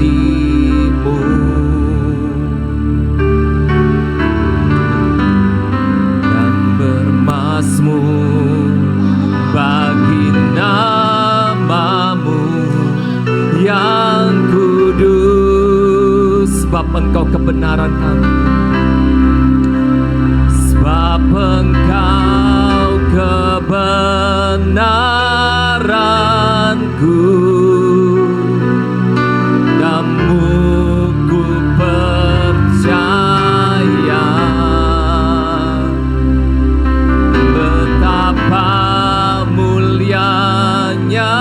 kasih-Mu, dan bermazmur bagi nama-Mu yang kudus. Sebab Engkau kebenaran kami, sebab Engkau kebenaranku, Namu ku percaya. Betapa mulianya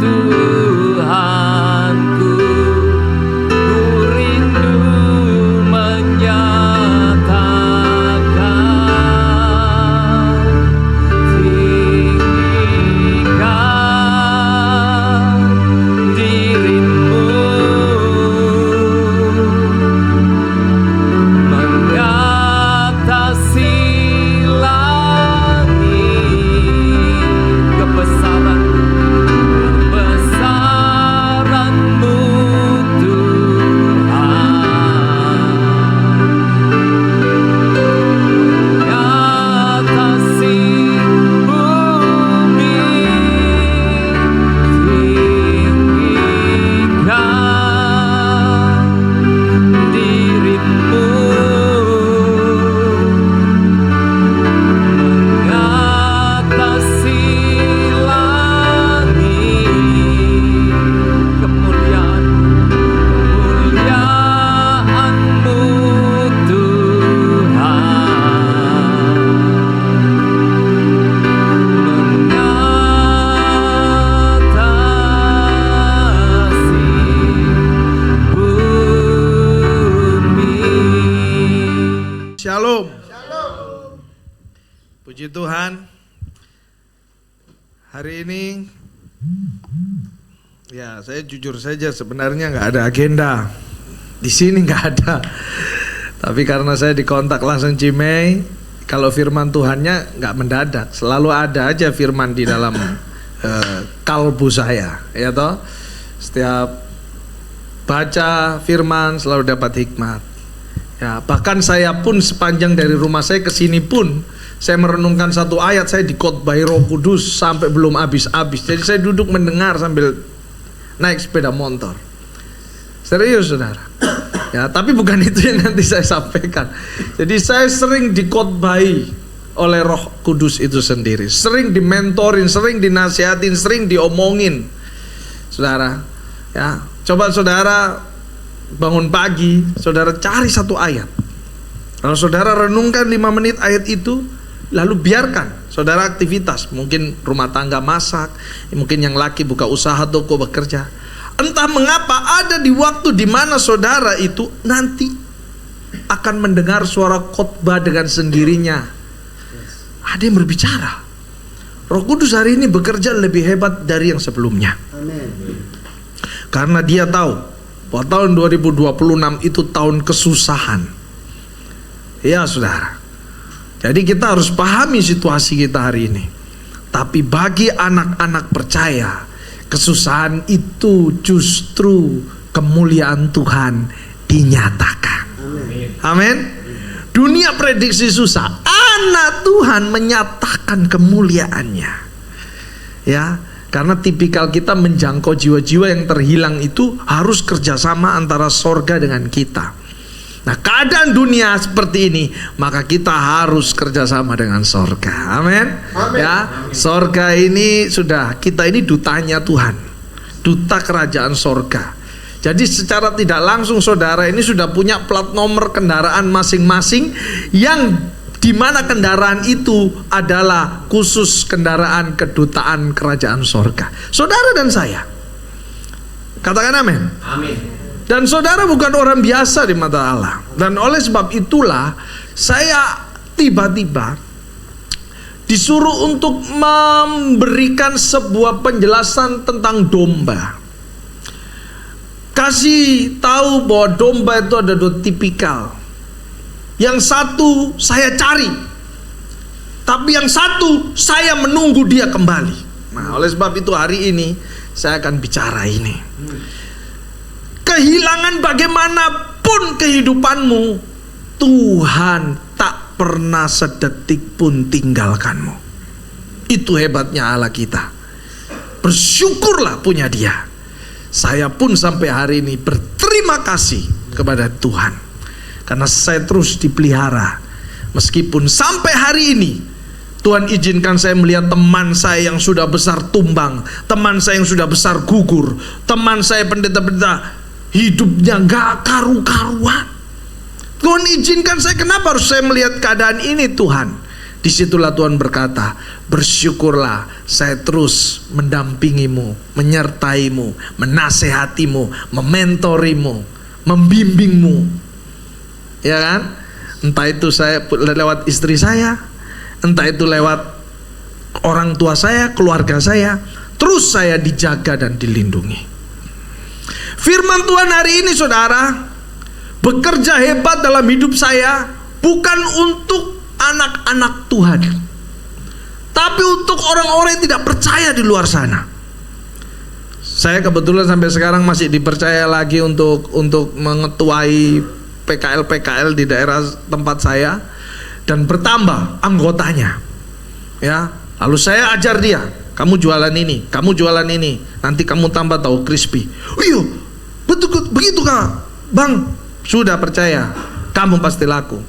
Tuhanku, ku rindu menyatakan tinggikan diri-Mu, mengatasi langit. Kebesaran-Mu Tuhan, mengatasi bumi. Tinggikan diri-Mu, mengatasi langit. Kemuliaan-Mu Tuhan, mengatasi bumi. Shalom. Puji Tuhan. Hari ini, ya saya jujur saja sebenarnya nggak ada agenda. Di sini nggak ada. Tapi karena saya dikontak langsung Cimei, kalau firman Tuhannya nggak mendadak, selalu ada aja firman di dalam kalbu saya, ya toh. Setiap baca firman selalu dapat hikmat. Ya, bahkan saya pun sepanjang dari rumah saya ke sini pun saya merenungkan satu ayat, saya dikhotbahi Roh Kudus sampai belum habis-habis. Jadi saya duduk mendengar sambil naik sepeda motor. Serius saudara. Ya, tapi bukan itu yang nanti saya sampaikan. Jadi saya sering dikhotbahi oleh Roh Kudus itu sendiri, sering dimentorin, sering dinasihatin, sering diomongin. Saudara, ya, coba saudara bangun pagi, saudara cari satu ayat. Kalau saudara renungkan 5 menit ayat itu, lalu biarkan saudara aktivitas, mungkin rumah tangga masak, mungkin yang laki buka usaha toko bekerja. Entah mengapa ada di waktu di mana saudara itu nanti akan mendengar suara khotbah dengan sendirinya. Ada yang berbicara. Roh Kudus hari ini bekerja lebih hebat dari yang sebelumnya. Amin. Karena dia tahu bahwa tahun 2026 itu tahun kesusahan. Ya saudara. Jadi kita harus pahami situasi kita hari ini. Tapi bagi anak-anak percaya, kesusahan itu justru kemuliaan Tuhan dinyatakan. Amin. Dunia prediksi susah, anak Tuhan menyatakan kemuliaannya. Ya, karena tipikal kita menjangkau jiwa-jiwa yang terhilang itu harus kerjasama antara sorga dengan kita. Nah, keadaan dunia seperti ini, maka kita harus kerjasama dengan sorga. Amin. Ya, sorga ini sudah, kita ini dutanya Tuhan, duta kerajaan sorga. Jadi secara tidak langsung saudara ini sudah punya plat nomor kendaraan masing-masing, yang dimana kendaraan itu adalah khusus kendaraan kedutaan kerajaan sorga. Saudara dan saya, katakan amin. Amin. Dan saudara bukan orang biasa di mata Allah. Dan oleh sebab itulah saya tiba-tiba disuruh untuk memberikan sebuah penjelasan tentang domba. Kasih tahu bahwa domba itu ada 2 tipikal. Yang satu saya cari, tapi yang satu saya menunggu dia kembali. Nah, oleh sebab itu hari ini saya akan bicara ini. kehilangan bagaimanapun kehidupanmu, Tuhan tak pernah sedetik pun tinggalkanmu. Itu hebatnya Allah kita. Bersyukurlah punya Dia. Saya pun sampai hari ini berterima kasih kepada Tuhan, karena saya terus dipelihara. Meskipun sampai hari ini Tuhan izinkan saya melihat teman saya yang sudah besar tumbang, teman saya yang sudah besar gugur, teman saya pendeta-pendeta hidupnya gak karu-karuan. Tuhan izinkan saya, kenapa harus saya melihat keadaan ini Tuhan? Disitulah Tuhan berkata, bersyukurlah, saya terus mendampingimu, menyertaimu, menasehatimu, mementorimu, membimbingmu. Ya kan? Entah itu saya lewat istri saya, entah itu lewat orang tua saya, keluarga saya, terus saya dijaga dan dilindungi. Firman Tuhan hari ini saudara, bekerja hebat dalam hidup saya, bukan untuk anak-anak Tuhan, tapi untuk orang-orang yang tidak percaya di luar sana. Saya kebetulan sampai sekarang masih dipercaya lagi untuk mengetuai PKL di daerah tempat saya, dan bertambah anggotanya. Ya, lalu saya ajar dia, kamu jualan ini, kamu jualan ini, nanti kamu tambah tahu crispy. Oh iya, betul begitu Kak, Bang. Sudah percaya, kamu pasti laku.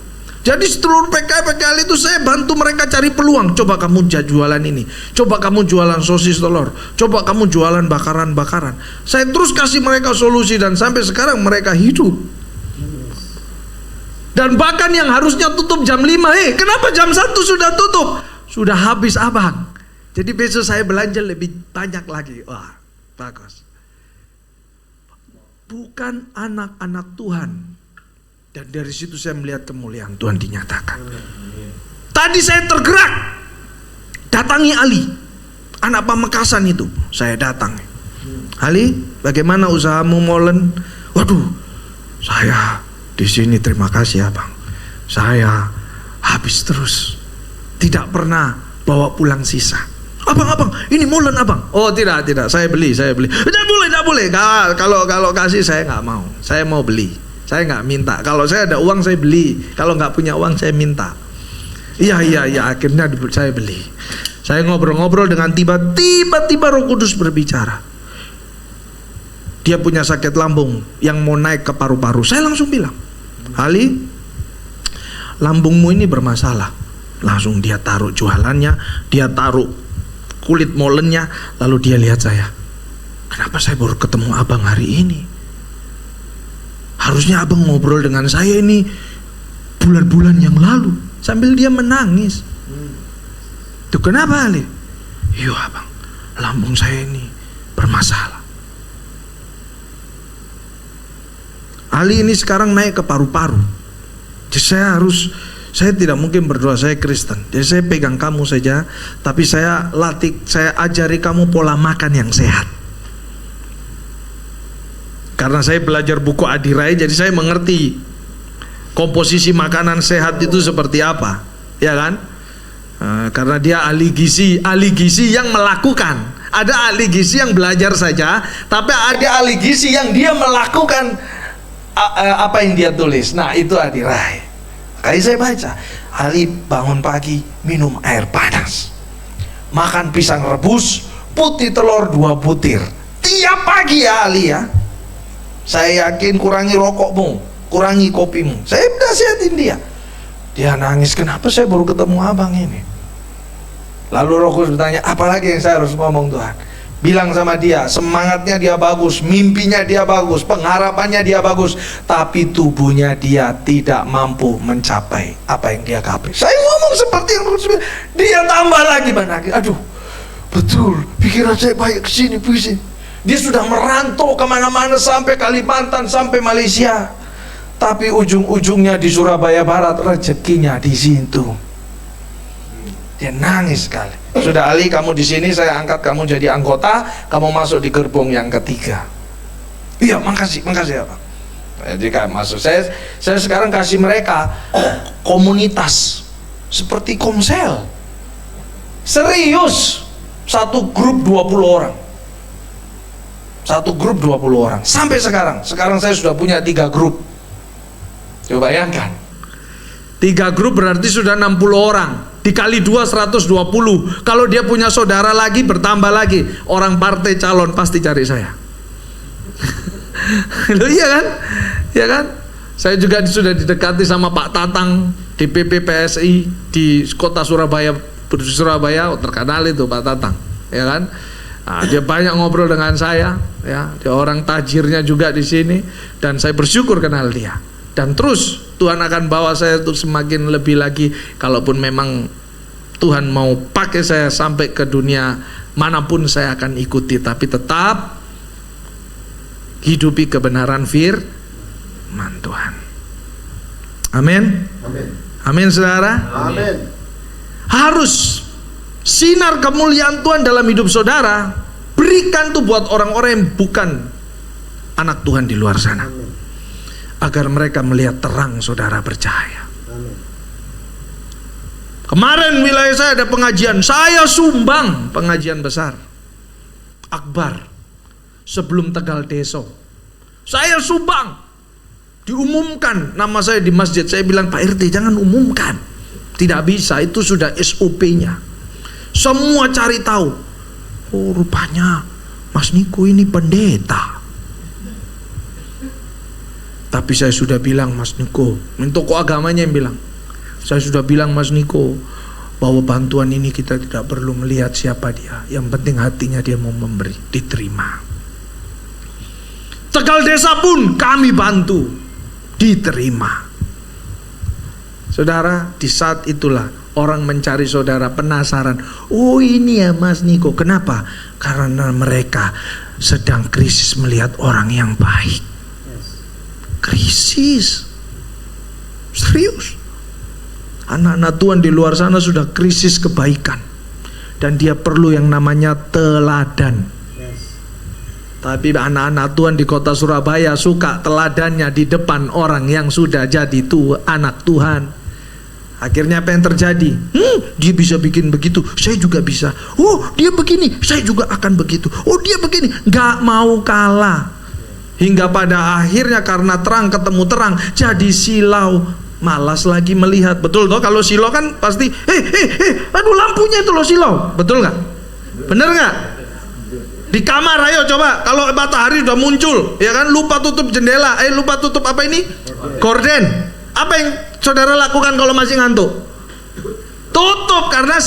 Jadi seluruh PKL itu saya bantu mereka cari peluang. Coba kamu jualan ini, coba kamu jualan sosis telur, coba kamu jualan bakaran-bakaran. Saya terus kasih mereka solusi, dan sampai sekarang mereka hidup. Dan bahkan yang harusnya tutup jam 5, kenapa jam 1 sudah tutup? Sudah habis abang. Jadi besok saya belanja lebih banyak lagi. Wah, bagus. Bukan anak-anak Tuhan. Dan dari situ saya melihat kemuliaan Tuhan dinyatakan. Tadi saya tergerak, datangi Ali, anak Pamekasan itu. Saya datang. Ali, bagaimana usahamu molen? Waduh, saya di sini terima kasih abang. Saya habis terus, tidak pernah bawa pulang sisa. Abang, ini molen abang. Oh tidak, saya beli. Tidak boleh. Kalau kasih saya nggak mau. Saya mau beli. Saya nggak minta. Kalau saya ada uang saya beli. Kalau nggak punya uang saya minta. Iya. Akhirnya saya beli. Saya ngobrol-ngobrol dengan tiba-tiba Roh Kudus berbicara. Dia punya sakit lambung yang mau naik ke paru-paru. Saya langsung bilang, Ali, lambungmu ini bermasalah. Langsung dia taruh jualannya, dia taruh kulit molennya, lalu dia lihat saya. Kenapa saya baru ketemu abang hari ini? Harusnya abang ngobrol dengan saya ini bulan-bulan yang lalu. Sambil dia menangis. Itu kenapa Ali? Iya abang, lambung saya ini bermasalah. Ali ini sekarang naik ke paru-paru. Jadi saya tidak mungkin berdoa, saya Kristen. Jadi saya pegang kamu saja, tapi saya ajari kamu pola makan yang sehat. Karena saya belajar buku Adirai, jadi saya mengerti komposisi makanan sehat itu seperti apa, ya kan? Karena dia ahli gizi yang melakukan. Ada ahli gizi yang belajar saja, tapi ada ahli gizi yang dia melakukan apa yang dia tulis. Nah itu Adirai. Kayak saya baca, Ali bangun pagi minum air panas, makan pisang rebus, putih telur 2 butir tiap pagi ya Ali ya. Saya yakin kurangi rokokmu, kurangi kopimu. Saya nasihatin dia. Dia nangis, kenapa saya baru ketemu abang ini? Lalu Roh Kudus bertanya, apalagi yang saya harus ngomong Tuhan? Bilang sama dia, semangatnya dia bagus, mimpinya dia bagus, pengharapannya dia bagus, tapi tubuhnya dia tidak mampu mencapai apa yang dia capai. Saya ngomong seperti yang Roh Kudus bilang. Dia tambah lagi, aduh, betul, pikiran saya banyak kesini, pusing. Dia sudah merantau kemana-mana sampai Kalimantan, sampai Malaysia. Tapi ujung-ujungnya di Surabaya Barat, rezekinya di situ. Dia nangis sekali. Sudah Ali, kamu di sini, saya angkat kamu jadi anggota, kamu masuk di gerbong yang ketiga. Iya, makasih ya Pak. Jadi kan masuk. Saya sekarang kasih mereka komunitas seperti Komsel. Serius, satu grup 20 orang. Satu grup 20 orang. Sampai sekarang saya sudah punya 3 grup. Coba bayangkan. 3 grup berarti sudah 60 orang. Dikali 2 120. Kalau dia punya saudara lagi bertambah lagi. Orang partai calon pasti cari saya. Loh, iya kan? Iya kan? Saya juga sudah didekati sama Pak Tatang di PPPSI di kota Surabaya. Terkenal itu Pak Tatang, ya kan? Nah, dia banyak ngobrol dengan saya, ya. Dia orang tajirnya juga di sini, dan saya bersyukur kenal dia. Dan terus Tuhan akan bawa saya untuk semakin lebih lagi. Kalaupun memang Tuhan mau pakai saya sampai ke dunia manapun saya akan ikuti, tapi tetap hidupi kebenaran firman Tuhan. Amin. Amin. Amin, saudara. Amin. Harus sinar kemuliaan Tuhan dalam hidup saudara. Berikan tuh buat orang-orang yang bukan anak Tuhan di luar sana, agar mereka melihat terang saudara bercahaya. Amin. Kemarin wilayah saya ada pengajian, saya sumbang pengajian besar akbar sebelum Tegal Deso. Saya sumbang, diumumkan nama saya di masjid. Saya bilang, Pak RT jangan umumkan, tidak bisa, itu sudah SOP-nya. Semua cari tahu. Oh, rupanya Mas Niko ini pendeta. Tapi saya sudah bilang, Mas Niko, tokoh agamanya yang bilang, saya sudah bilang Mas Niko, bahwa bantuan ini kita tidak perlu melihat siapa dia, yang penting hatinya dia mau memberi, diterima. Tegal Desa pun kami bantu, diterima. Saudara, di saat itulah orang mencari saudara, penasaran. Oh, ini ya Mas Niko. Kenapa? Karena mereka sedang krisis melihat orang yang baik. Krisis. Serius. Anak-anak Tuhan di luar sana sudah krisis kebaikan. Dan dia perlu yang namanya teladan. Tapi anak-anak Tuhan di kota Surabaya suka teladannya di depan orang yang sudah jadi anak Tuhan. Akhirnya apa yang terjadi? Dia bisa bikin begitu, saya juga bisa. Oh, dia begini, saya juga akan begitu. Oh, dia begini, gak mau kalah. Hingga pada akhirnya karena terang ketemu terang, jadi silau, malas lagi melihat. Betul toh? Kalau silau kan pasti, aduh lampunya itu loh silau. Betul gak? Bener gak? Di kamar ayo coba, kalau matahari udah muncul, ya kan, lupa tutup jendela, lupa tutup apa ini? Gorden. Apa yang saudara lakukan kalau masih ngantuk? Tutup, karena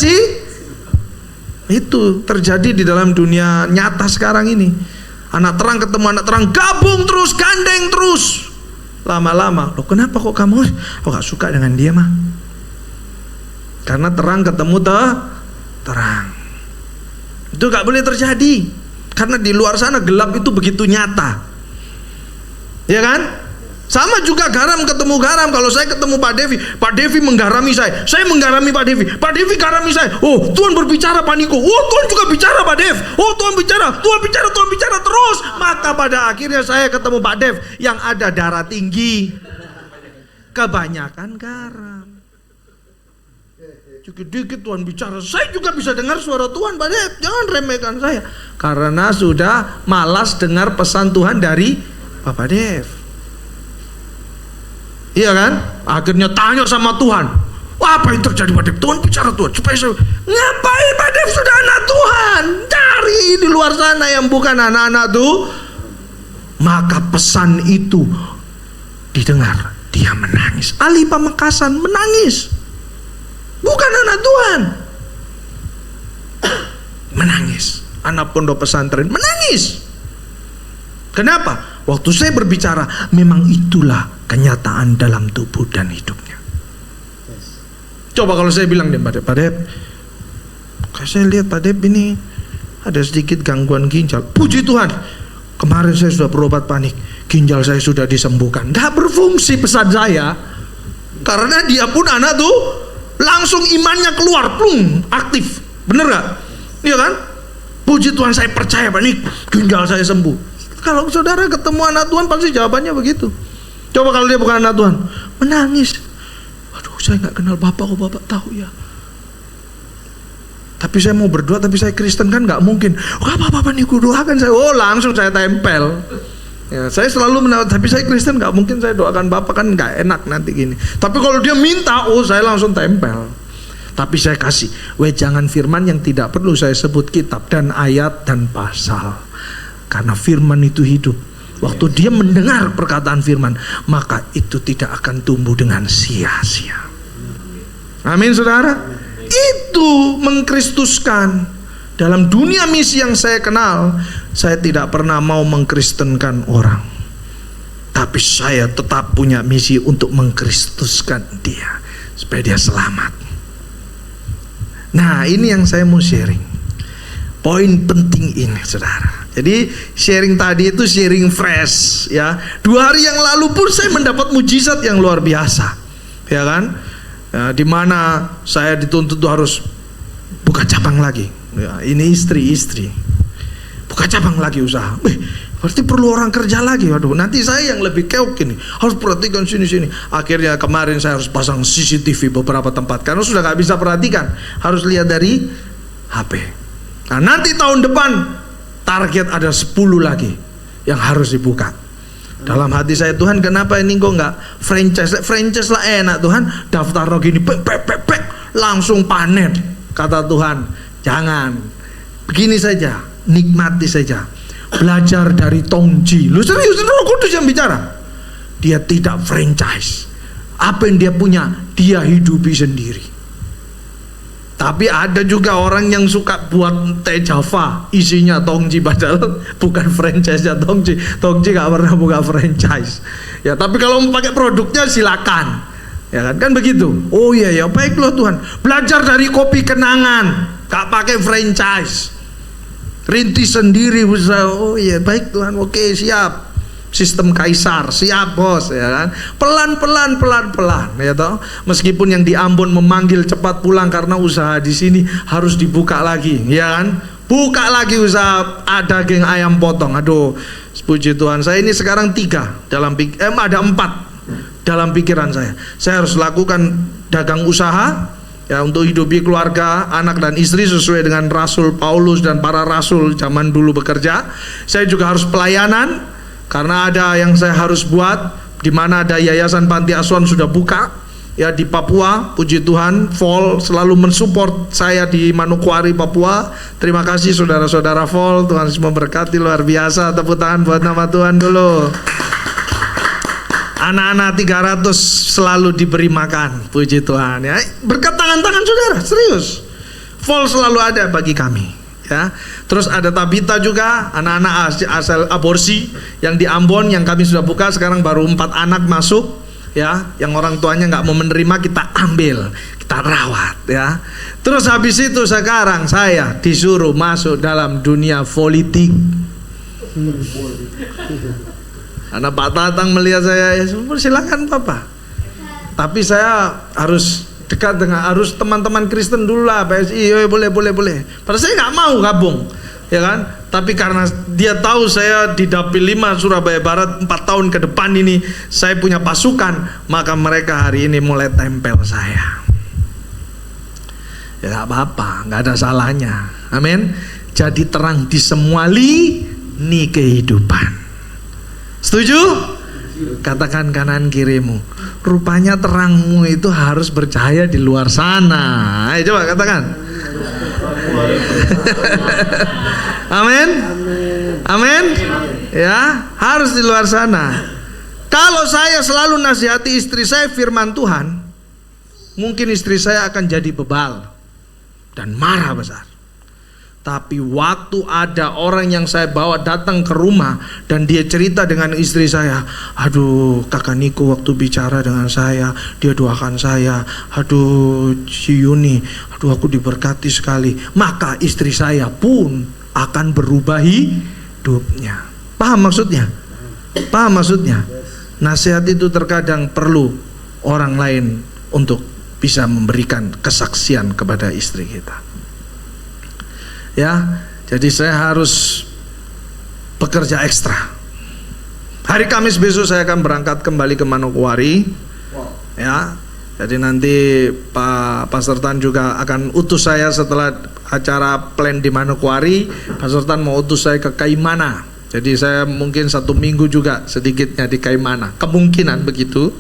itu terjadi di dalam dunia nyata sekarang ini. Anak terang ketemu anak terang, gabung terus, gandeng terus. Lama-lama, loh kenapa kok kamu gak suka dengan dia mah? Karena terang ketemu terang. Itu gak boleh terjadi. Karena di luar sana gelap itu begitu nyata. Ya kan? Sama juga garam ketemu garam. Kalau saya ketemu Pak Devi menggarami saya menggarami Pak Devi garami saya. Oh, Tuhan berbicara Pak Niko. Oh, Tuhan juga bicara Pak Dev. Oh, Tuhan bicara terus. Maka pada akhirnya saya ketemu Pak Dev yang ada darah tinggi, kebanyakan garam. Dikit-dikit Tuhan bicara, saya juga bisa dengar suara Tuhan Pak Dev. Jangan remehkan saya, karena sudah malas dengar pesan Tuhan dari Bapak Dev. Iya kan? Akhirnya tanya sama Tuhan, wah, apa yang terjadi Pak Dev? Tuhan bicara Tuhan supaya saya, ngapain Pak Dev, sudah anak Tuhan, cari di luar sana yang bukan anak-anak tuh. Maka pesan itu didengar, dia menangis. Ali Pamekasan menangis, bukan anak Tuhan, menangis. Anak pondok pesantren menangis. Kenapa? Waktu saya berbicara, memang itulah kenyataan dalam tubuh dan hidupnya. Coba kalau saya bilang deh Pak Dep, saya lihat Pak Dep ini ada sedikit gangguan ginjal. Puji Tuhan, kemarin saya sudah berobat panik, ginjal saya sudah disembuhkan. Nggak berfungsi pesan saya, karena dia pun anak tuh langsung imannya keluar, plung, aktif. Bener gak? Iya kan? Puji Tuhan, saya percaya Pak, nih ginjal saya sembuh. Kalau saudara ketemu anak Tuhan pasti jawabannya begitu. Coba kalau dia bukan anak Tuhan, menangis. Aduh, saya nggak kenal Bapak, kok Bapak tahu ya? Tapi saya mau berdoa, tapi saya Kristen kan nggak mungkin. Wah, apa-apa nih ku doakan saya. Oh, langsung saya tempel. Ya, saya selalu menawar, tapi saya Kristen nggak mungkin saya doakan Bapak, kan nggak enak nanti gini. Tapi kalau dia minta, oh saya langsung tempel. Tapi saya kasih, jangan firman yang tidak perlu saya sebut kitab dan ayat dan pasal. Karena firman itu hidup. Waktu dia mendengar perkataan firman, maka itu tidak akan tumbuh dengan sia-sia. Amin, saudara. Itu mengkristuskan. Dalam dunia misi yang saya kenal, saya tidak pernah mau mengkristenkan orang, tapi saya tetap punya misi untuk mengkristuskan dia supaya dia selamat. Nah, ini yang saya mau sharing. Poin penting ini, saudara. Jadi sharing tadi itu sharing fresh, ya. 2 hari yang lalu pun saya mendapat mujizat yang luar biasa, ya kan? Ya, dimana saya dituntut harus buka cabang lagi. Ya, ini istri buka cabang lagi usaha. Berarti perlu orang kerja lagi. Waduh, nanti saya yang lebih keok ini, harus perhatikan sini. Akhirnya kemarin saya harus pasang CCTV beberapa tempat karena sudah gak bisa perhatikan, harus lihat dari HP. Nah, nanti tahun depan target ada 10 lagi yang harus dibuka. Dalam hati saya, Tuhan kenapa ini kok nggak franchise lah enak Tuhan, daftar gini pek langsung panen. Kata Tuhan, jangan, begini saja, nikmati saja, belajar dari Tongji. Lu serius, Roh Kudus yang bicara. Dia tidak franchise, apa yang dia punya dia hidupi sendiri. Tapi ada juga orang yang suka buat teh Java isinya Tongji, padahal bukan franchise-nya Tongji. Tongji gak pernah buka franchise. Ya, tapi kalau mau pakai produknya silakan. Ya kan begitu. Oh iya ya, baik loh Tuhan. Belajar dari Kopi Kenangan, gak pakai franchise. Rintis sendiri usaha. Oh iya, baik Tuhan. Oke, siap. Sistem Kaisar, siap bos, ya kan. Pelan-pelan, ya toh. Meskipun yang di Ambon memanggil cepat pulang karena usaha di sini harus dibuka lagi, ya kan. Buka lagi usaha daging ayam potong. Aduh, puji Tuhan. Saya ini sekarang 3 dalam ada 4 dalam pikiran saya. Saya harus lakukan dagang usaha, ya, untuk hidupi keluarga, anak dan istri sesuai dengan Rasul Paulus dan para rasul zaman dulu bekerja. Saya juga harus pelayanan. Karena ada yang saya harus buat, di mana ada yayasan panti asuhan sudah buka, ya, di Papua. Puji Tuhan, Vol selalu mensupport saya di Manokwari, Papua. Terima kasih saudara-saudara Vol, Tuhan semua berkati luar biasa. Tepuk tangan buat nama Tuhan dulu. Anak-anak 300 selalu diberi makan, puji Tuhan, ya. Berkat tangan-tangan saudara, serius. Vol selalu ada bagi kami. Ya, terus ada Tabita juga, anak-anak asal aborsi yang di Ambon yang kami sudah buka. Sekarang baru 4 anak masuk, ya, yang orang tuanya nggak mau menerima, kita ambil, kita rawat, ya. Terus habis itu sekarang saya disuruh masuk dalam dunia politik. Karena Pak Tatang melihat saya, ya silakan Papa. Tapi saya harus dekat dengan, harus teman-teman Kristen dulu lah, PSI, boleh. Padahal saya nggak mau gabung, ya kan. Tapi karena dia tahu saya di Dapil 5 Surabaya Barat 4 tahun ke depan ini saya punya pasukan, maka mereka hari ini mulai tempel saya. Ya nggak apa-apa, nggak ada salahnya. Amin. Jadi terang di semua lini kehidupan. Setuju? Katakan kanan kirimu, rupanya terangmu itu harus bercahaya di luar sana. Ayo coba katakan. Amin. Amin. Ya, harus di luar sana. Kalau saya selalu nasihati istri saya firman Tuhan, mungkin istri saya akan jadi bebal dan marah besar. Tapi waktu ada orang yang saya bawa datang ke rumah dan dia cerita dengan istri saya, aduh kakak Niko waktu bicara dengan saya, dia doakan saya, aduh si Yuni, aduh aku diberkati sekali. Maka istri saya pun akan berubah hidupnya. Paham maksudnya? Paham maksudnya? Nasihat itu terkadang perlu orang lain untuk bisa memberikan kesaksian kepada istri kita. Ya, jadi saya harus bekerja ekstra. Hari Kamis besok saya akan berangkat kembali ke Manokwari. Ya, Jadi nanti Pak Pastor Tan juga akan utus saya setelah acara plan di Manokwari. Pastor Tan mau utus saya ke Kaimana. Jadi saya mungkin 1 minggu juga sedikitnya di Kaimana. Kemungkinan begitu.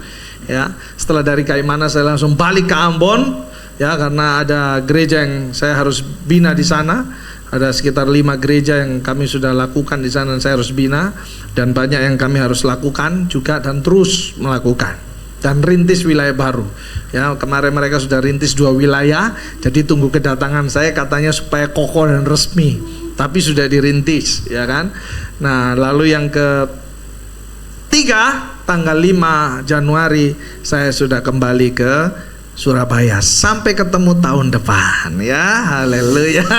Ya, setelah dari Kaimana saya langsung balik ke Ambon. Ya, karena ada gereja yang saya harus bina di sana. Ada sekitar 5 gereja yang kami sudah lakukan di sana. Saya harus bina dan banyak yang kami harus lakukan juga dan terus melakukan. Dan rintis wilayah baru. Ya, kemarin mereka sudah rintis 2 wilayah, jadi tunggu kedatangan saya katanya supaya kokoh dan resmi. Tapi sudah dirintis, ya kan? Nah, lalu yang ketiga, tanggal 5 Januari saya sudah kembali ke Surabaya sampai ketemu tahun depan, ya. Haleluya.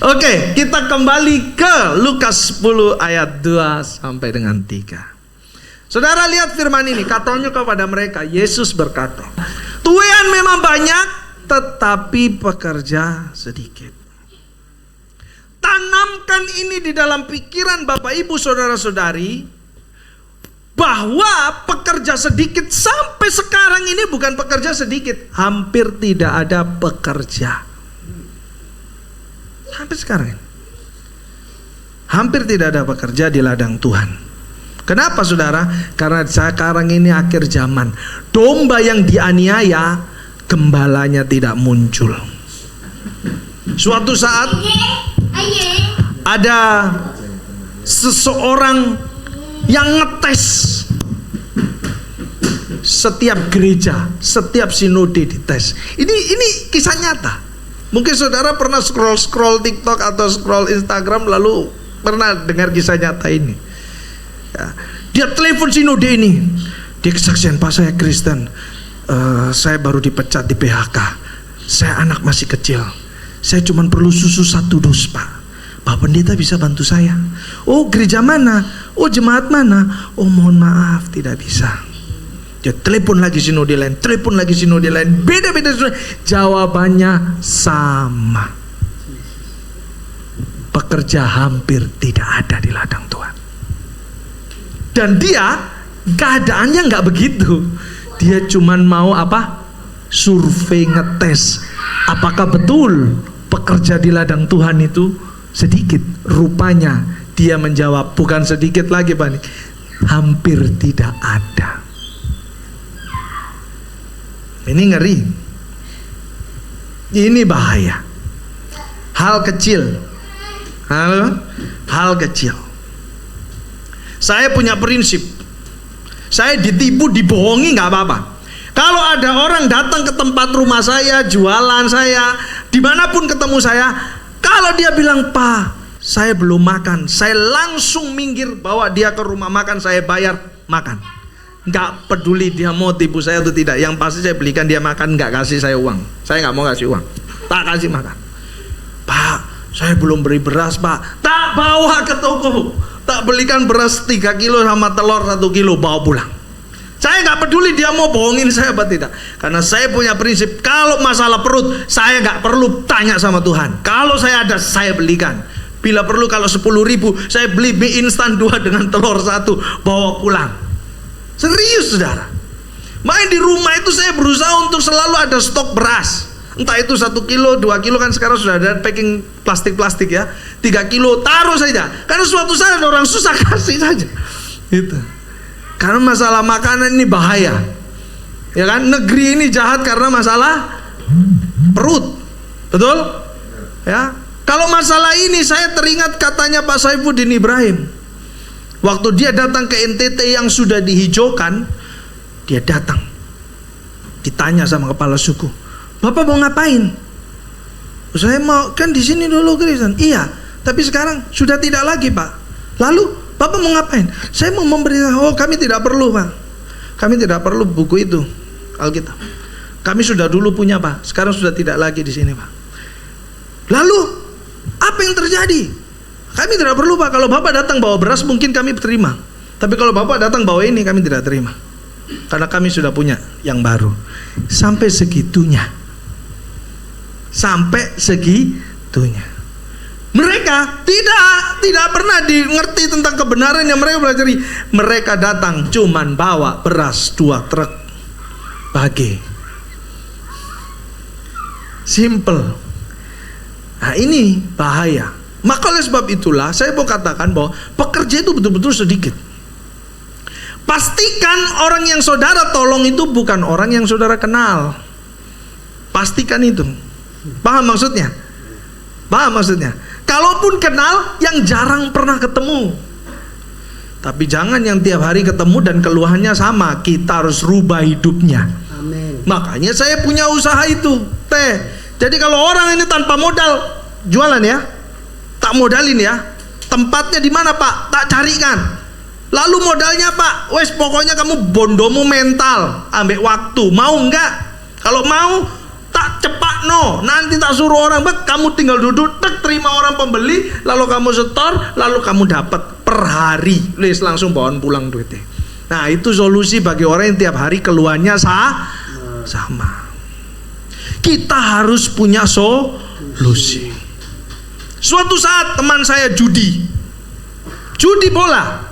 Oke, kita kembali ke Lukas 10 ayat 2 sampai dengan 3. Saudara lihat firman ini, katanya kepada mereka, Yesus berkata, tuaian memang banyak, tetapi pekerja sedikit. Tanamkan ini di dalam pikiran Bapak Ibu Saudara-saudari, bahwa pekerja sedikit sampai sekarang ini bukan pekerja sedikit, hampir tidak ada pekerja. Sampai sekarang ini hampir tidak ada pekerja di ladang Tuhan. Kenapa saudara? Karena sekarang ini akhir zaman. Domba yang dianiaya, gembalanya tidak muncul. Suatu saat ada seseorang yang ngetes setiap gereja, setiap sinode dites. Ini kisah nyata. Mungkin saudara pernah scroll TikTok atau scroll Instagram lalu pernah dengar kisah nyata ini. Ya, dia telepon sinode ini. Dia kesaksian, Pak saya Kristen, saya baru dipecat di PHK, saya anak masih kecil, saya cuma perlu susu 1 dus Pak. Pak pendeta bisa bantu saya? Oh gereja mana? Oh jemaat mana? Oh mohon maaf tidak bisa. Dia telepon lagi sinode lain, telepon lagi sinode lain, beda-beda sinode. Jawabannya sama. Pekerja hampir tidak ada di ladang Tuhan. Dan dia keadaannya nggak begitu. Dia cuman mau apa? Survei, ngetes. Apakah betul pekerja di ladang Tuhan itu sedikit? Rupanya dia menjawab, bukan sedikit lagi Pak, hampir tidak ada. Ini ngeri. Ini bahaya. Hal kecil. Hal kecil. Saya punya prinsip, saya ditipu, dibohongi nggak apa-apa. Kalau ada orang datang ke tempat rumah saya, jualan saya, dimanapun ketemu saya, kalau dia bilang, Pak, saya belum makan, saya langsung minggir, bawa dia ke rumah makan, saya bayar, makan. Nggak peduli dia mau tipu saya atau tidak, yang pasti saya belikan dia makan, nggak kasih saya uang. Saya nggak mau kasih uang, tak kasih makan. Pak, saya belum beri beras Pak, tak bawa ke toko, tak belikan beras 3 kilo sama telur 1 kilo, bawa pulang. Saya nggak peduli dia mau bohongin saya apa tidak, karena saya punya prinsip, kalau masalah perut saya nggak perlu tanya sama Tuhan. Kalau saya ada, saya belikan. Bila perlu kalau 10.000 saya beli mie instan 2 dengan telur 1, bawa pulang. Serius saudara. Main di rumah itu saya berusaha untuk selalu ada stok beras. Entah itu 1 kilo, 2 kilo, kan sekarang sudah ada packing plastik-plastik ya. 3 kilo, taruh saja. Karena suatu saat ada orang susah, kasih saja. Gitu. Karena masalah makanan ini bahaya. Ya kan? Negeri ini jahat karena masalah perut. Betul? Ya. Kalau masalah ini saya teringat katanya Pak Saifuddin Ibrahim. Waktu dia datang ke NTT yang sudah dihijaukan, dia datang. Ditanya sama kepala suku, Bapak mau ngapain? Saya mau, kan di sini dulu Kristen. Iya, tapi sekarang sudah tidak lagi Pak. Lalu Bapak mau ngapain? Saya mau memberi. Oh kami tidak perlu Pak. Kami tidak perlu buku itu, Alkitab. Kami sudah dulu punya Pak. Sekarang sudah tidak lagi di sini Pak. Lalu apa yang terjadi? Kami tidak perlu Pak. Kalau Bapak datang bawa beras mungkin kami terima. Tapi kalau Bapak datang bawa ini kami tidak terima. Karena kami sudah punya yang baru. Sampai segitunya. Sampai segitunya. Mereka tidak pernah mengerti tentang kebenaran yang mereka pelajari. Mereka datang cuman bawa beras 2 truk. bage. Simple. Nah ini bahaya. Maka oleh sebab itulah saya mau katakan bahwa pekerja itu betul-betul sedikit. Pastikan orang yang saudara tolong itu bukan orang yang saudara kenal. Pastikan itu. Paham maksudnya? Paham maksudnya? Kalaupun kenal, yang jarang pernah ketemu. Tapi jangan yang tiap hari ketemu dan keluhannya sama. Kita harus rubah hidupnya. Amin. Makanya saya punya usaha itu, teh. Jadi kalau orang ini tanpa modal jualan ya, tak modalin ya. Tempatnya di mana Pak? Tak carikan. Lalu modalnya Pak, wes pokoknya kamu bondomu mental, ambek waktu. Mau enggak? Kalau mau tak cepat no. Nanti tak suruh orang, kamu tinggal duduk, tek terima orang pembeli, lalu kamu setor, lalu kamu dapat per hari. Les langsung bawa pulang duitnya. Nah itu solusi bagi orang yang tiap hari keluhannya sama. Kita harus punya solusi. Suatu saat teman saya judi bola,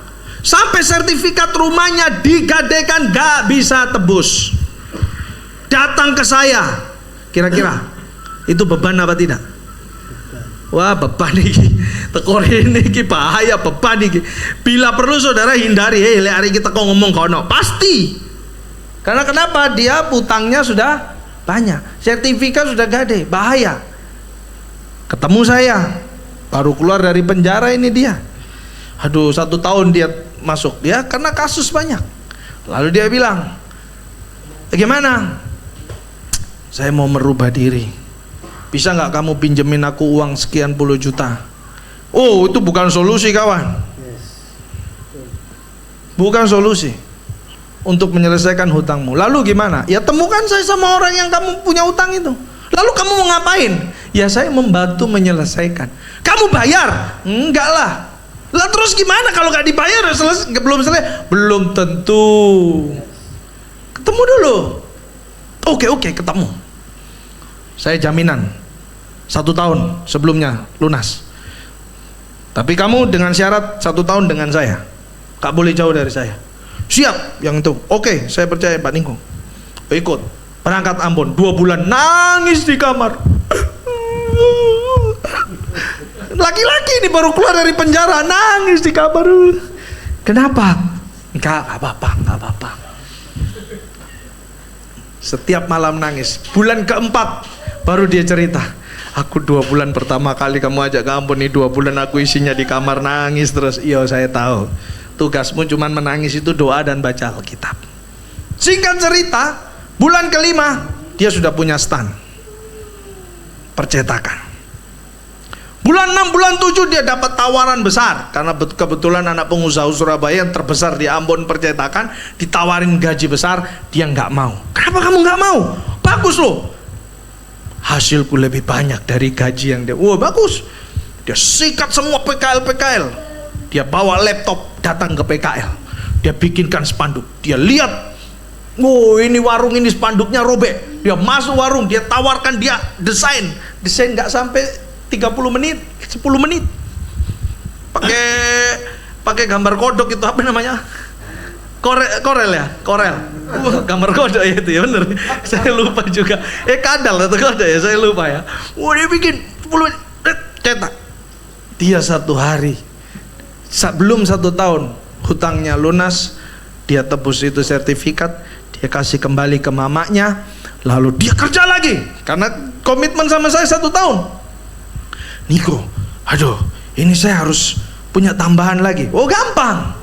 sampai sertifikat rumahnya digadaikan gak bisa tebus. Datang ke saya, kira-kira itu beban apa tidak? Wah beban iki, tekor ini iki bahaya, beban iki. Bila perlu saudara hindari, hari kita kok ngomong kono, pasti. Karena kenapa? Dia utangnya sudah banyak, sertifikat sudah gede, bahaya. Ketemu saya, baru keluar dari penjara ini dia. Aduh 1 tahun dia masuk, dia karena kasus banyak. Lalu dia bilang, bagaimana? Saya mau merubah diri. Bisa nggak kamu pinjemin aku uang sekian puluh juta? Oh itu bukan solusi kawan. Bukan solusi untuk menyelesaikan hutangmu. Lalu gimana? Ya temukan saya sama orang yang kamu punya hutang itu. Lalu kamu mau ngapain? Ya saya membantu menyelesaikan. Kamu bayar? Enggak lah. Lah terus gimana kalau gak dibayar? Belum selesai? Belum tentu. Ketemu dulu. Oke, ketemu. Saya jaminan 1 tahun sebelumnya lunas. Tapi kamu dengan syarat 1 tahun dengan saya. Gak boleh jauh dari saya. Siap yang itu. Oke, saya percaya Pak Ningko. Ikut. Berangkat Ambon 2 bulan nangis di kamar. Laki-laki ini baru keluar dari penjara nangis di kamar. Kenapa? Enggak apa-apa. Setiap malam nangis. Bulan keempat baru dia cerita. Aku 2 bulan pertama kali kamu ajak ke Ambon nih, 2 bulan aku isinya di kamar nangis terus. Iya saya tahu. Tugasmu cuman menangis itu doa dan baca Alkitab. Singkat cerita, bulan kelima dia sudah punya stand percetakan. Bulan 6, bulan 7 dia dapat tawaran besar. Karena kebetulan anak pengusaha Surabaya yang terbesar di Ambon percetakan, ditawarin gaji besar, dia nggak mau. Kenapa kamu nggak mau? Bagus loh, hasilku lebih banyak dari gaji yang dia. Wah bagus. Dia sikat semua PKL. Dia bawa laptop datang ke PKL. Dia bikinkan spanduk. Dia lihat, ini warung ini spanduknya robek. Dia masuk warung, dia tawarkan, dia desain nggak sampai 30 menit, 10 menit. Pakai gambar kodok itu apa namanya? Korel ya? Korel. Gambar kodok ya itu ya bener. Saya lupa juga. Kadal atau kodok ya, saya lupa ya. Dia bikin 10 menit cetak. Dia 1 hari. Belum 1 tahun hutangnya lunas, dia tebus itu sertifikat, dia kasih kembali ke mamanya, lalu dia kerja lagi karena komitmen sama saya 1 tahun. Niko, aduh, ini saya harus punya tambahan lagi. Oh gampang,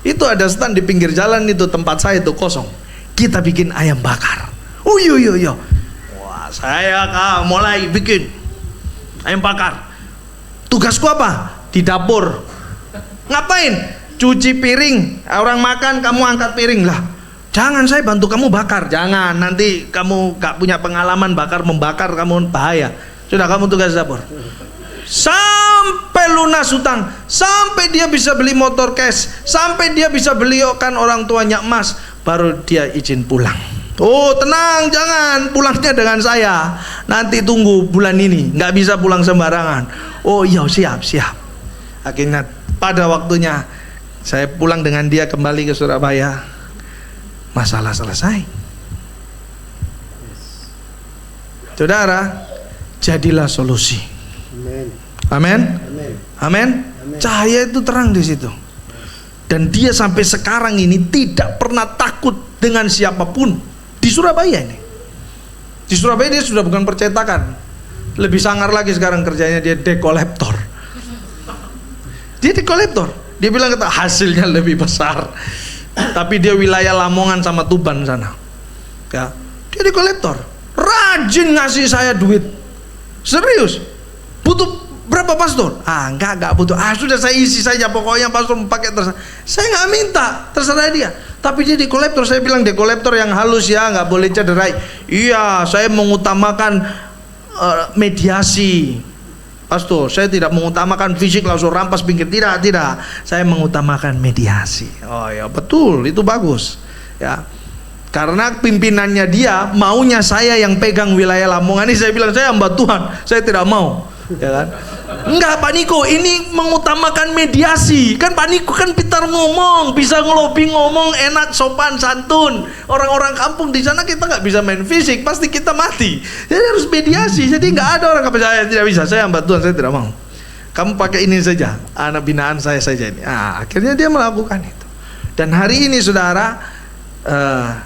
itu ada stand di pinggir jalan itu, tempat saya itu kosong. Kita bikin ayam bakar. Oh iya. Wah, saya mulai bikin ayam bakar. Tugasku apa? Di dapur. Ngapain? Cuci piring. Orang makan, kamu angkat piring lah. Jangan, saya bantu kamu bakar. Jangan, nanti kamu gak punya pengalaman membakar, kamu bahaya. Sudah, kamu tugas dapur. Sampai lunas hutang, sampai dia bisa beli motor cash, sampai dia bisa belikan orang tuanya emas, baru dia izin pulang. Oh tenang, jangan, pulangnya dengan saya. Nanti tunggu bulan ini, nggak bisa pulang sembarangan. Oh iya, siap. Akhirnya pada waktunya saya pulang dengan dia kembali ke Surabaya. Masalah selesai. Saudara, jadilah solusi. Amin. Amin. Cahaya itu terang di situ. Dan dia sampai sekarang ini tidak pernah takut dengan siapapun di Surabaya ini. Di Surabaya dia sudah bukan percetakan. Lebih sangar lagi sekarang kerjanya, dia dekolektor. Dia dekolektor. Dia bilang kata hasilnya lebih besar. Tapi dia wilayah Lamongan sama Tuban sana. Ya. Dia dekolektor. Rajin ngasih saya duit. Serius. Butuh berapa pastor? Enggak butuh. Sudah saya isi saja, pokoknya pastor pakai terserah. Saya nggak minta, terserah dia. Tapi dia dekolektor. Saya bilang dekolektor yang halus ya, nggak boleh cederai. Iya, saya mengutamakan mediasi. Pastor, saya tidak mengutamakan fisik langsung rampas pinggir. Tidak. Saya mengutamakan mediasi. Oh ya, betul, itu bagus. Ya. Karena pimpinannya dia maunya saya yang pegang wilayah Lamongan ini. Saya bilang, saya hamba Tuhan, saya tidak mau. Ya kan? Enggak Pak Niko, ini mengutamakan mediasi. Kan Pak Niko kan pintar ngomong, bisa ngelobi ngomong, enak, sopan, santun. Orang-orang kampung di sana kita nggak bisa main fisik, pasti kita mati. Jadi harus mediasi. Jadi nggak ada orang kata saya tidak bisa, saya hamba Tuhan, saya tidak mau. Kamu pakai ini saja, anak binaan saya saja ini. Akhirnya dia melakukan itu. Dan hari ini saudara,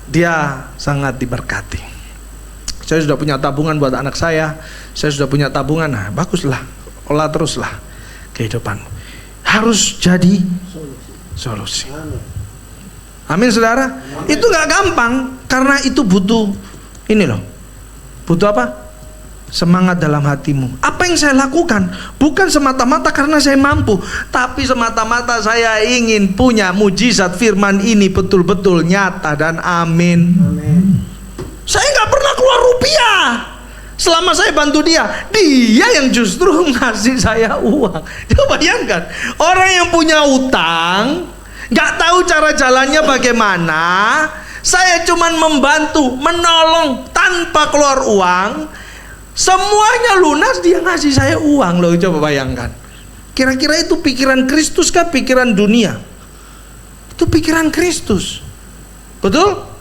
dia sangat diberkati. Saya sudah punya tabungan buat anak saya sudah punya tabungan. Nah, baguslah, olah teruslah kehidupanmu. Harus jadi solusi. Amin saudara. Amin. Itu gak gampang, karena itu butuh ini loh. Butuh apa? Semangat dalam hatimu. Apa yang saya lakukan bukan semata-mata karena saya mampu, tapi semata-mata saya ingin punya mujizat firman ini betul-betul nyata dan amin. Amin. Saya nggak pernah keluar rupiah selama saya bantu dia yang justru ngasih saya uang. Coba bayangkan, orang yang punya utang nggak tahu cara jalannya bagaimana, saya cuman membantu, menolong tanpa keluar uang, semuanya lunas, dia ngasih saya uang loh. Coba bayangkan, kira-kira itu pikiran Kristus kah pikiran dunia? Itu pikiran Kristus, betul?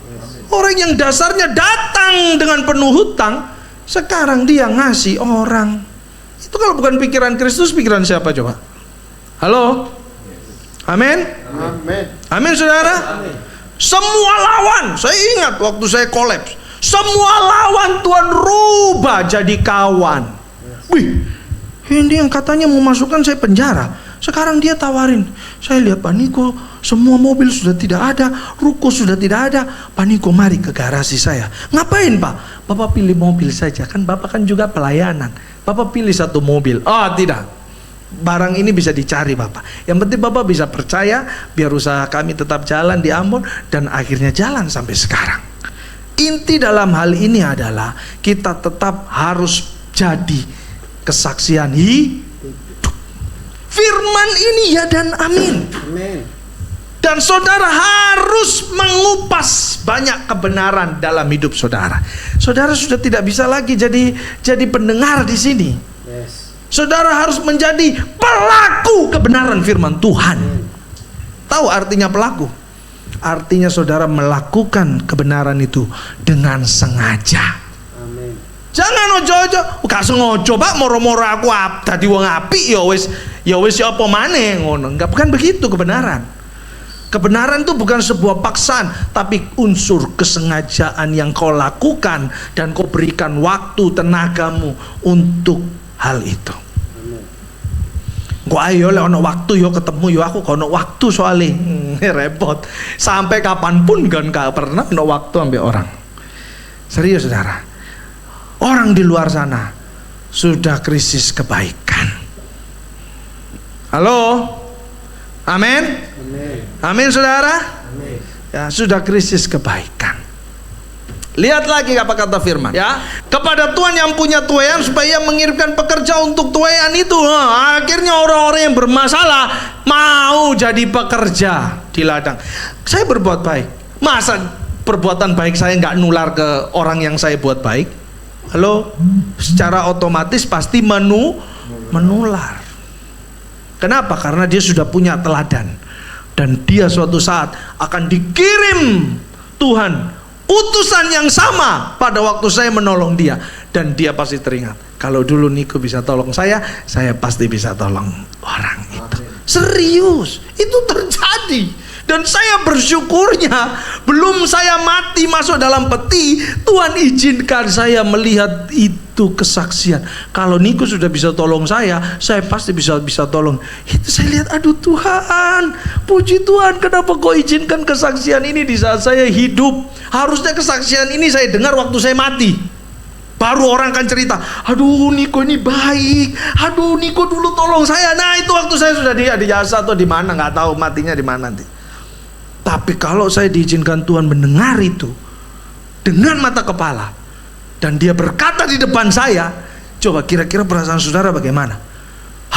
Orang yang dasarnya datang dengan penuh hutang, sekarang dia ngasih orang. Itu kalau bukan pikiran Kristus, pikiran siapa coba? Halo? Amin? Amin saudara? Amin. Semua lawan, saya ingat waktu saya kolaps, semua lawan Tuhan rubah jadi kawan. Wih, ini yang katanya mau masukkan saya penjara, sekarang dia tawarin. Saya lihat Pak Niko, semua mobil sudah tidak ada, ruko sudah tidak ada. Pak Niko, mari ke garasi saya. Ngapain Pak? Bapak pilih mobil saja, kan Bapak kan juga pelayanan. Bapak pilih satu mobil. Tidak, barang ini bisa dicari Bapak. Yang penting Bapak bisa percaya, biar usaha kami tetap jalan di Ambon. Dan akhirnya jalan sampai sekarang. Inti dalam hal ini adalah kita tetap harus jadi kesaksian hidup. Firman ini ya dan amin. Amin. Dan saudara harus mengupas banyak kebenaran dalam hidup saudara. Saudara sudah tidak bisa lagi jadi pendengar di sini. Yes. Saudara harus menjadi pelaku kebenaran firman Tuhan. Tahu artinya pelaku? Artinya saudara melakukan kebenaran itu dengan sengaja. Amin. Jangan ojo-ojo, gak sengaja Pak, moro-moro aku dadi wong apik ya wis apa maneh ngono. Enggak, bukan begitu kebenaran. Kebenaran itu bukan sebuah paksaan, tapi unsur kesengajaan yang kau lakukan dan kau berikan waktu tenagamu untuk hal itu. Gua ayo le ono waktu yo ketemu yo aku gak ono waktu soalnya repot. Sampai kapanpun gak pernah ono waktu ambil orang. Serius saudara. Orang di luar sana sudah krisis kebaikan. Halo? Amin? Amin saudara. Amin. Ya, sudah krisis kebaikan. Lihat lagi apa kata firman ya. Kepada Tuhan yang punya tuaian supaya mengirimkan pekerja untuk tuaian itu. Akhirnya orang-orang yang bermasalah mau jadi pekerja di ladang. Saya berbuat baik, masa perbuatan baik saya nggak nular ke orang yang saya buat baik? Halo? Secara otomatis pasti menular. Kenapa? Karena dia sudah punya teladan. Dan dia suatu saat akan dikirim Tuhan utusan yang sama pada waktu saya menolong dia. dan dia pasti teringat, kalau dulu Niko bisa tolong saya pasti bisa tolong orang itu. Serius, itu terjadi. Dan saya bersyukurnya, belum saya mati masuk dalam peti, Tuhan izinkan saya melihat itu kesaksian. Kalau Niko sudah bisa tolong saya pasti bisa tolong. Itu saya lihat, aduh Tuhan, puji Tuhan, kenapa kau izinkan kesaksian ini di saat saya hidup? Harusnya kesaksian ini saya dengar waktu saya mati. Baru orang akan cerita, aduh Niko ini baik, aduh Niko dulu tolong saya. Nah itu waktu saya sudah di jasa atau di mana, nggak tahu matinya di mana nanti. Tapi kalau saya diizinkan Tuhan mendengar itu dengan mata kepala, dan dia berkata di depan saya, coba kira-kira perasaan saudara bagaimana?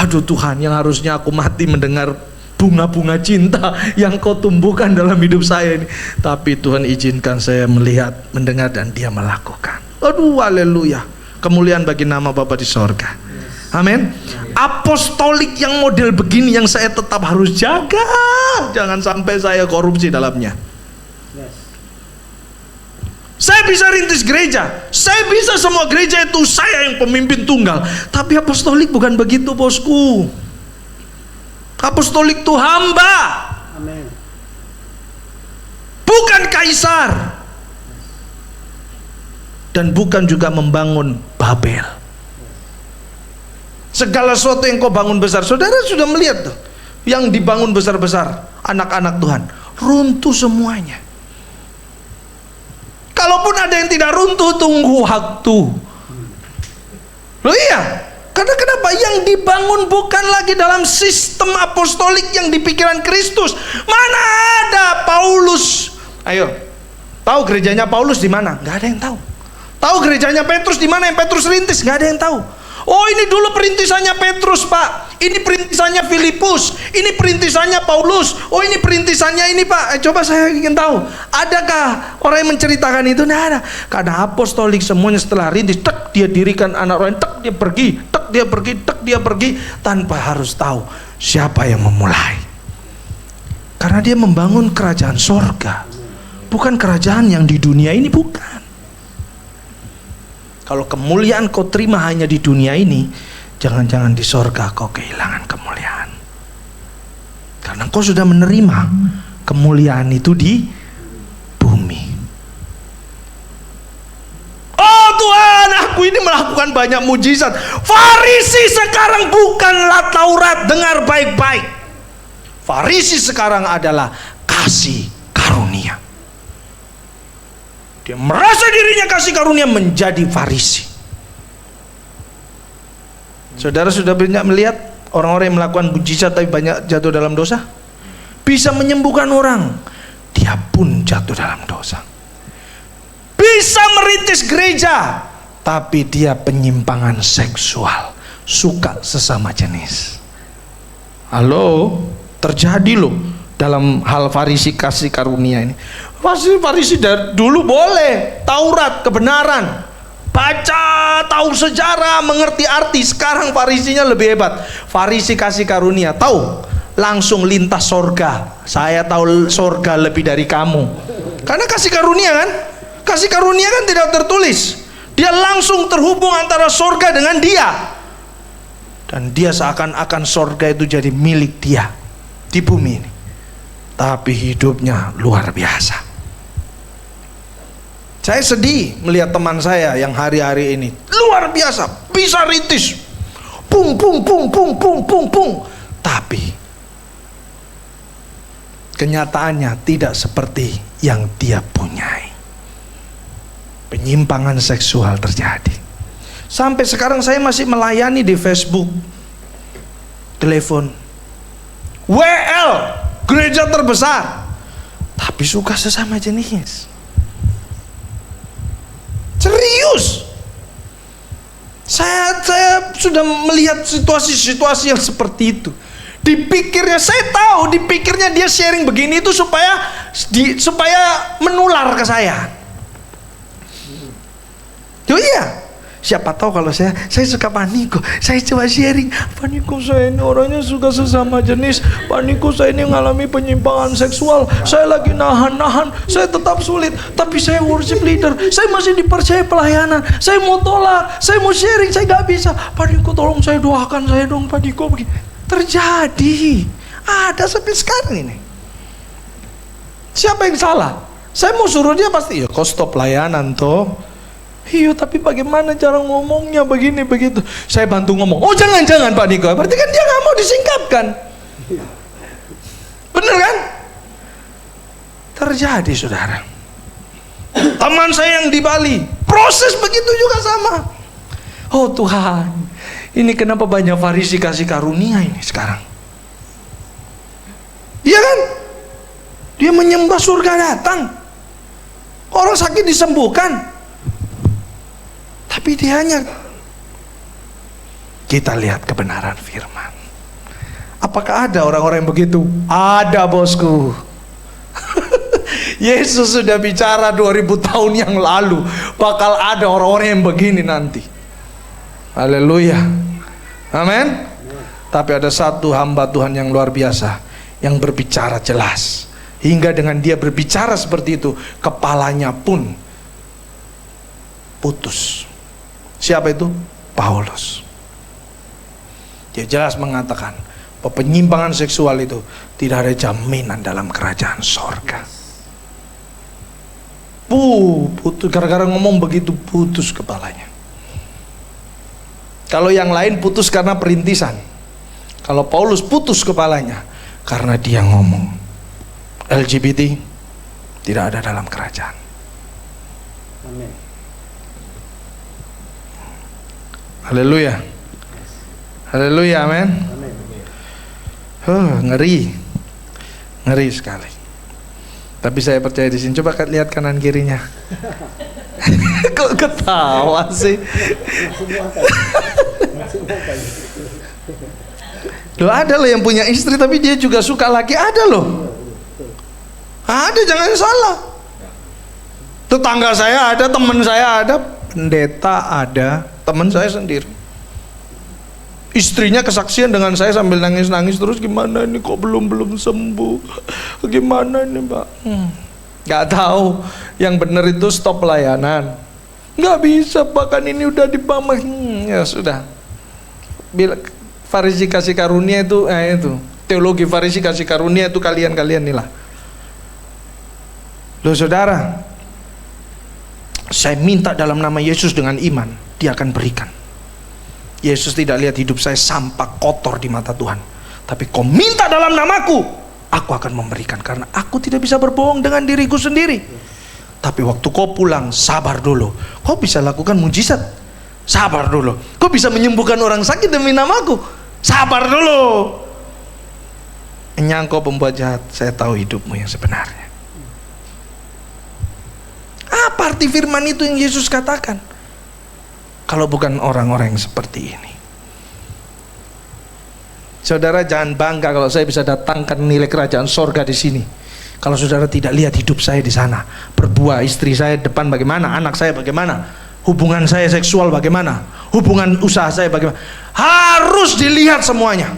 Aduh Tuhan, yang harusnya aku mati mendengar bunga-bunga cinta yang kau tumbuhkan dalam hidup saya ini, tapi Tuhan izinkan saya melihat, mendengar, dan dia melakukan. Aduh haleluya, kemuliaan bagi nama Bapa di sorga. Amin. Apostolik yang model begini yang saya tetap harus jaga, jangan sampai saya korupsi dalamnya. Saya bisa rintis gereja, saya bisa semua gereja itu saya yang pemimpin tunggal, tapi apostolik bukan begitu bosku. Apostolik itu hamba, bukan kaisar, dan bukan juga membangun Babel. Segala sesuatu yang kau bangun besar, saudara sudah melihat tuh, yang dibangun besar-besar anak-anak Tuhan runtuh semuanya. Kalaupun ada yang tidak runtuh, tunggu waktu. Loh iya, karena kenapa? Yang dibangun bukan lagi dalam sistem apostolik yang di pikiran Kristus. Mana ada Paulus? Ayo, tahu gerejanya Paulus di mana? Nggak ada yang tahu. Tahu gerejanya Petrus di mana yang Petrus rintis? Nggak ada yang tahu. Oh ini dulu perintisannya Petrus Pak, ini perintisannya Filipus, ini perintisannya Paulus, oh ini perintisannya ini Pak. Coba saya ingin tahu, adakah orang yang menceritakan itu? Nggak ada. Karena apostolik semuanya setelah rintis, tek dia dirikan anak orang, tek dia pergi, tek dia pergi, tek dia pergi, tanpa harus tahu siapa yang memulai. Karena dia membangun kerajaan sorga, bukan kerajaan yang di dunia ini, bukan. Kalau kemuliaan kau terima hanya di dunia ini, jangan-jangan di sorga kau kehilangan kemuliaan. Karena kau sudah menerima kemuliaan itu di bumi. Oh Tuhan, aku ini melakukan banyak mujizat. Farisi sekarang bukanlah Taurat, dengar baik-baik. Farisi sekarang adalah kasih karunia. Dia merasa dirinya kasih karunia, menjadi Farisi. Saudara sudah banyak melihat orang-orang yang melakukan mujizat tapi banyak jatuh dalam dosa? Bisa menyembuhkan orang, dia pun jatuh dalam dosa. Bisa merintis gereja, tapi dia penyimpangan seksual, suka sesama jenis. Halo, terjadi loh dalam hal Farisi kasih karunia ini. Farisi dari dulu boleh Taurat kebenaran, baca, tahu sejarah, mengerti arti. Sekarang Farisinya lebih hebat. Farisi kasih karunia, tahu langsung lintas sorga. Saya tahu sorga lebih dari kamu. Karena kasih karunia kan, kasih karunia kan tidak tertulis. Dia langsung terhubung antara sorga dengan dia, dan dia seakan-akan sorga itu jadi milik dia di bumi ini. Tapi hidupnya luar biasa. Saya sedih melihat teman saya yang hari-hari ini luar biasa, bisa rintis, pung pung pung pung pung pung pung, tapi kenyataannya tidak seperti yang dia punyai. Penyimpangan seksual terjadi. Sampai sekarang saya masih melayani di Facebook, telepon, WL, gereja terbesar, tapi suka sesama jenis. Serius. Saya sudah melihat situasi-situasi yang seperti itu. Dipikirnya, saya tahu dipikirnya dia sharing begini itu supaya menular ke saya. Oh iya, Siapa tahu kalau saya suka Pak Niko, saya coba sharing. Pak Niko, saya ini orangnya suka sesama jenis. Pak Niko, saya ini mengalami penyimpangan seksual. Saya lagi nahan, saya tetap sulit. Tapi saya worship leader, saya masih dipercaya pelayanan. Saya mau tolak, saya mau sharing, saya gak bisa. Pak Niko, tolong saya doakan saya dong Pak Niko. Terjadi, ada sampai sekarang ini. Siapa yang salah? Saya mau suruh dia pasti, ya kau stop pelayanan toh. Iya, tapi bagaimana cara ngomongnya begini begitu. Saya bantu ngomong. Oh jangan Pak Niko. Berarti kan dia nggak mau disingkapkan. Bener kan? Terjadi saudara. Teman saya yang di Bali, proses begitu juga sama. Oh Tuhan, ini kenapa banyak Farisi kasih karunia ini sekarang? Iya kan? Dia menyembah surga datang. Orang sakit disembuhkan. Tapi dia hanya, kita lihat kebenaran firman. Apakah ada orang-orang yang begitu? Ada bosku. Yesus sudah bicara 2000 tahun yang lalu, bakal ada orang-orang yang begini nanti. Haleluya. Amin. Tapi ada satu hamba Tuhan yang luar biasa, yang berbicara jelas. Hingga dengan dia berbicara seperti itu, kepalanya pun putus. Siapa itu? Paulus. Dia jelas mengatakan bahwa penyimpangan seksual itu tidak ada jaminan dalam kerajaan sorga. Putus, gara-gara ngomong begitu putus kepalanya. Kalau yang lain putus karena perintisan. Kalau Paulus putus kepalanya karena dia ngomong. LGBT tidak ada dalam kerajaan. Amin. Haleluya. Haleluya, amin. Ngeri. Ngeri sekali. Tapi saya percaya di sini. Coba lihat kanan kirinya. Kok ketawa sih? Loh, ada loh yang punya istri tapi dia juga suka laki, ada loh. Ada, jangan salah. Tetangga saya ada, teman saya ada, pendeta ada, teman saya sendiri. Istrinya kesaksian dengan saya sambil nangis-nangis terus, gimana ini kok belum sembuh, gimana ini Mbak? Gak tahu, yang benar itu stop pelayanan. Gak bisa, bahkan ini udah dipamah. Ya sudah. Bila Farisi kasih karunia itu, teologi Farisi kasih karunia itu kalian inilah. Loh saudara, saya minta dalam nama Yesus dengan iman, dia akan berikan. Yesus tidak lihat hidup saya sampah kotor di mata Tuhan, tapi kau minta dalam namaku, aku akan memberikan. Karena aku tidak bisa berbohong dengan diriku sendiri. Tapi waktu kau pulang, sabar dulu. Kau bisa lakukan mujizat, sabar dulu. Kau bisa menyembuhkan orang sakit demi namaku, sabar dulu. Engkau pembuat jahat, saya tahu hidupmu yang sebenarnya. Apa arti firman itu yang Yesus katakan? Kalau bukan orang-orang yang seperti ini. Saudara jangan bangga kalau saya bisa datangkan nilai kerajaan sorga di sini. Kalau saudara tidak lihat hidup saya di sana, berbuah, istri saya depan bagaimana, anak saya bagaimana, hubungan saya seksual bagaimana, hubungan usaha saya bagaimana, harus dilihat semuanya.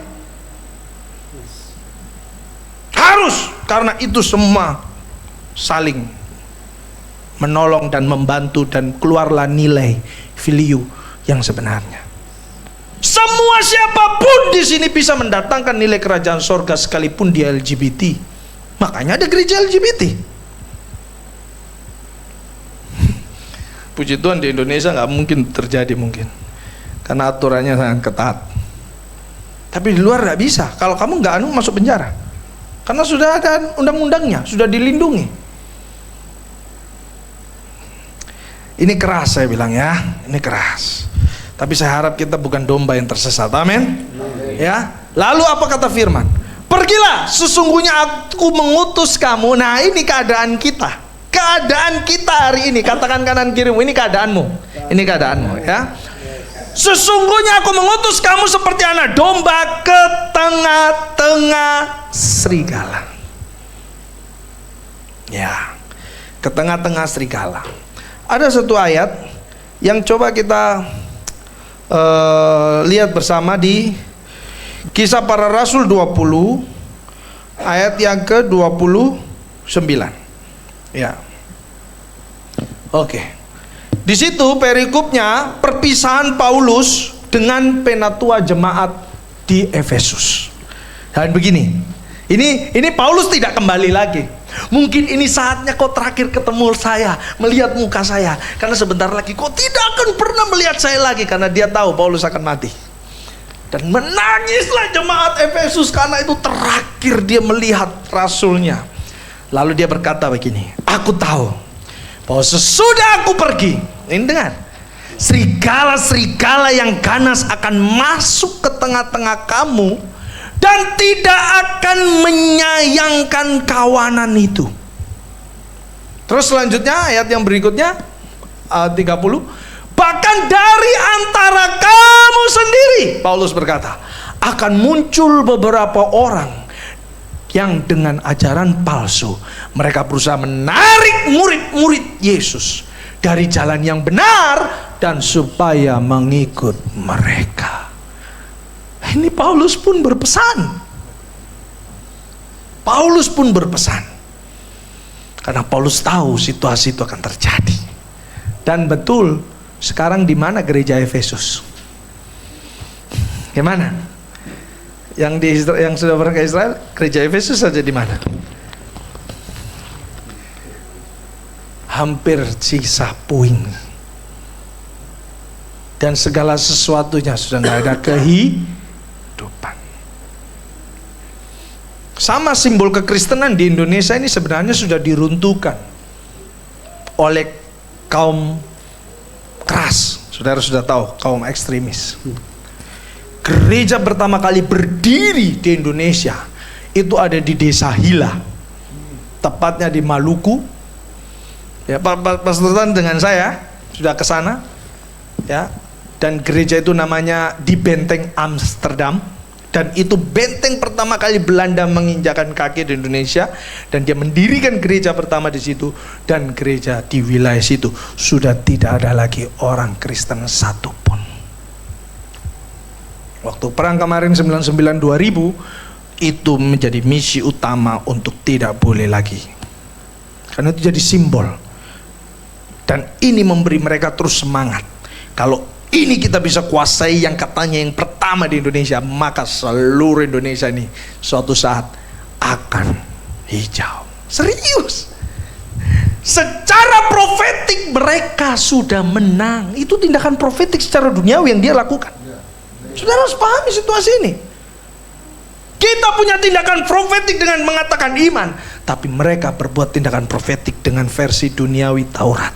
Harus, karena itu semua saling menolong dan membantu, dan keluarlah nilai value yang sebenarnya. Semua siapapun di sini bisa mendatangkan nilai kerajaan sorga sekalipun dia LGBT. Makanya ada gereja LGBT. Puji Tuhan di Indonesia nggak mungkin terjadi mungkin, karena aturannya sangat ketat. Tapi di luar nggak bisa. Kalau kamu nggak masuk penjara, karena sudah ada undang-undangnya, sudah dilindungi. Ini keras saya bilang ya, ini keras. Tapi saya harap kita bukan domba yang tersesat. Amin. Ya. Lalu apa kata firman? Pergilah, sesungguhnya aku mengutus kamu. Nah, ini keadaan kita. Keadaan kita hari ini. Katakan kanan kirimu, ini keadaanmu. Ini keadaanmu ya. Sesungguhnya aku mengutus kamu seperti anak domba ke tengah-tengah serigala. Ya. Ke tengah-tengah serigala. Ada satu ayat yang coba kita lihat bersama di Kisah Para Rasul 20 ayat yang ke-29. Ya. Oke. Di situ perikopnya perpisahan Paulus dengan penatua jemaat di Efesus. Dan begini, ini Paulus tidak kembali lagi. Mungkin ini saatnya kau terakhir ketemu saya, melihat muka saya, karena sebentar lagi kau tidak akan pernah melihat saya lagi, karena dia tahu Paulus akan mati. Dan menangislah jemaat Efesus karena itu terakhir dia melihat rasulnya. Lalu dia berkata begini, aku tahu bahwa sesudah aku pergi, ini dengar, serigala-serigala yang ganas akan masuk ke tengah-tengah kamu dan tidak akan menyayangkan kawanan itu. Terus selanjutnya ayat yang berikutnya 30, bahkan dari antara kamu sendiri, Paulus berkata, akan muncul beberapa orang yang dengan ajaran palsu mereka berusaha menarik murid-murid Yesus dari jalan yang benar dan supaya mengikut mereka. Ini Paulus pun berpesan. Paulus pun berpesan. Karena Paulus tahu situasi itu akan terjadi. Dan betul, sekarang di mana gereja Efesus? Gimana? Yang sudah pernah ke Israel, gereja Efesus saja di mana? Hampir sisa puing. Dan segala sesuatunya sudah nggak ada kehidupan. Sama simbol kekristenan di Indonesia ini sebenarnya sudah diruntuhkan oleh kaum keras. Saudara sudah tahu, kaum ekstremis. Gereja pertama kali berdiri di Indonesia itu ada di desa Hila, tepatnya di Maluku. Ya, Pastor Tan dengan saya sudah ke sana, ya. Dan gereja itu namanya di Benteng Amsterdam. Dan itu benteng pertama kali Belanda menginjakan kaki di Indonesia, dan dia mendirikan gereja pertama di situ. Dan gereja di wilayah situ sudah tidak ada lagi orang Kristen satupun. Waktu perang kemarin 99-2000 itu menjadi misi utama untuk tidak boleh lagi, karena itu jadi simbol. Dan ini memberi mereka terus semangat. Kalau ini kita bisa kuasai yang katanya yang pertama di Indonesia, maka seluruh Indonesia ini suatu saat akan hijau. Serius. Secara profetik mereka sudah menang. Itu tindakan profetik secara duniawi yang dia lakukan. Saudara harus pahami situasi ini. Kita punya tindakan profetik dengan mengatakan iman, tapi mereka berbuat tindakan profetik dengan versi duniawi Taurat.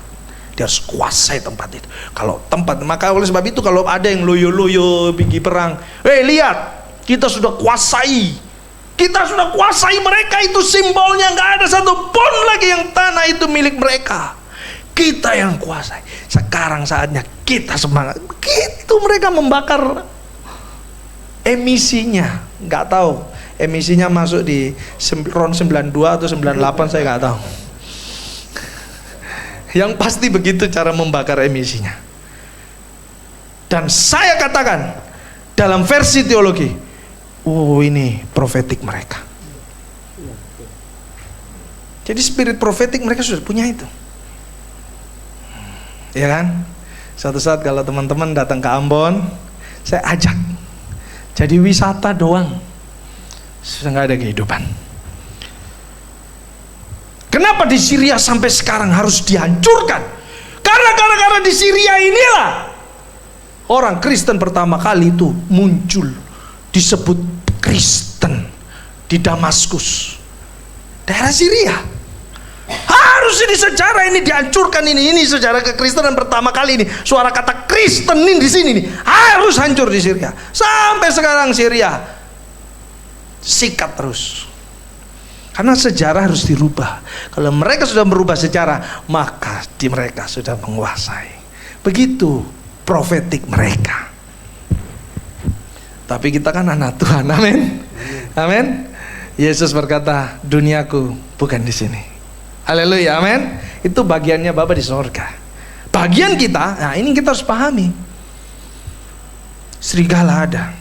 Dia harus kuasai tempat itu. Kalau tempat, maka oleh sebab itu kalau ada yang loyo-loyo pergi perang, lihat, kita sudah kuasai. Kita sudah kuasai mereka, itu simbolnya, nggak ada satu pun lagi yang tanah itu milik mereka. Kita yang kuasai. Sekarang saatnya kita semangat. Begitu mereka membakar emisinya, nggak tahu emisinya masuk di ron 92 atau 98, saya nggak tahu. Yang pasti begitu cara membakar emisinya. Dan saya katakan dalam versi teologi, ini profetik mereka. Jadi spirit profetik mereka sudah punya itu. Ya kan? Suatu saat kalau teman-teman datang ke Ambon, saya ajak. Jadi wisata doang. Sudah nggak ada kehidupan. Kenapa di Syria sampai sekarang harus dihancurkan? Karena gara-gara di Syria inilah orang Kristen pertama kali itu muncul, disebut Kristen di Damaskus, daerah Syria. Harus ini sejarah ini dihancurkan, ini sejarah kekristenan pertama kali ini. Suara kata Kristen ini di sini nih harus hancur di Syria. Sampai sekarang Syria sikat terus. Karena sejarah harus dirubah. Kalau mereka sudah merubah sejarah, maka mereka sudah menguasai. Begitu profetik mereka. Tapi kita kan anak Tuhan, amin. Amin. Yesus berkata, duniaku bukan di sini. Haleluya, amin. Itu bagiannya Bapa di surga. Bagian kita, nah ini kita harus pahami. serigala ada.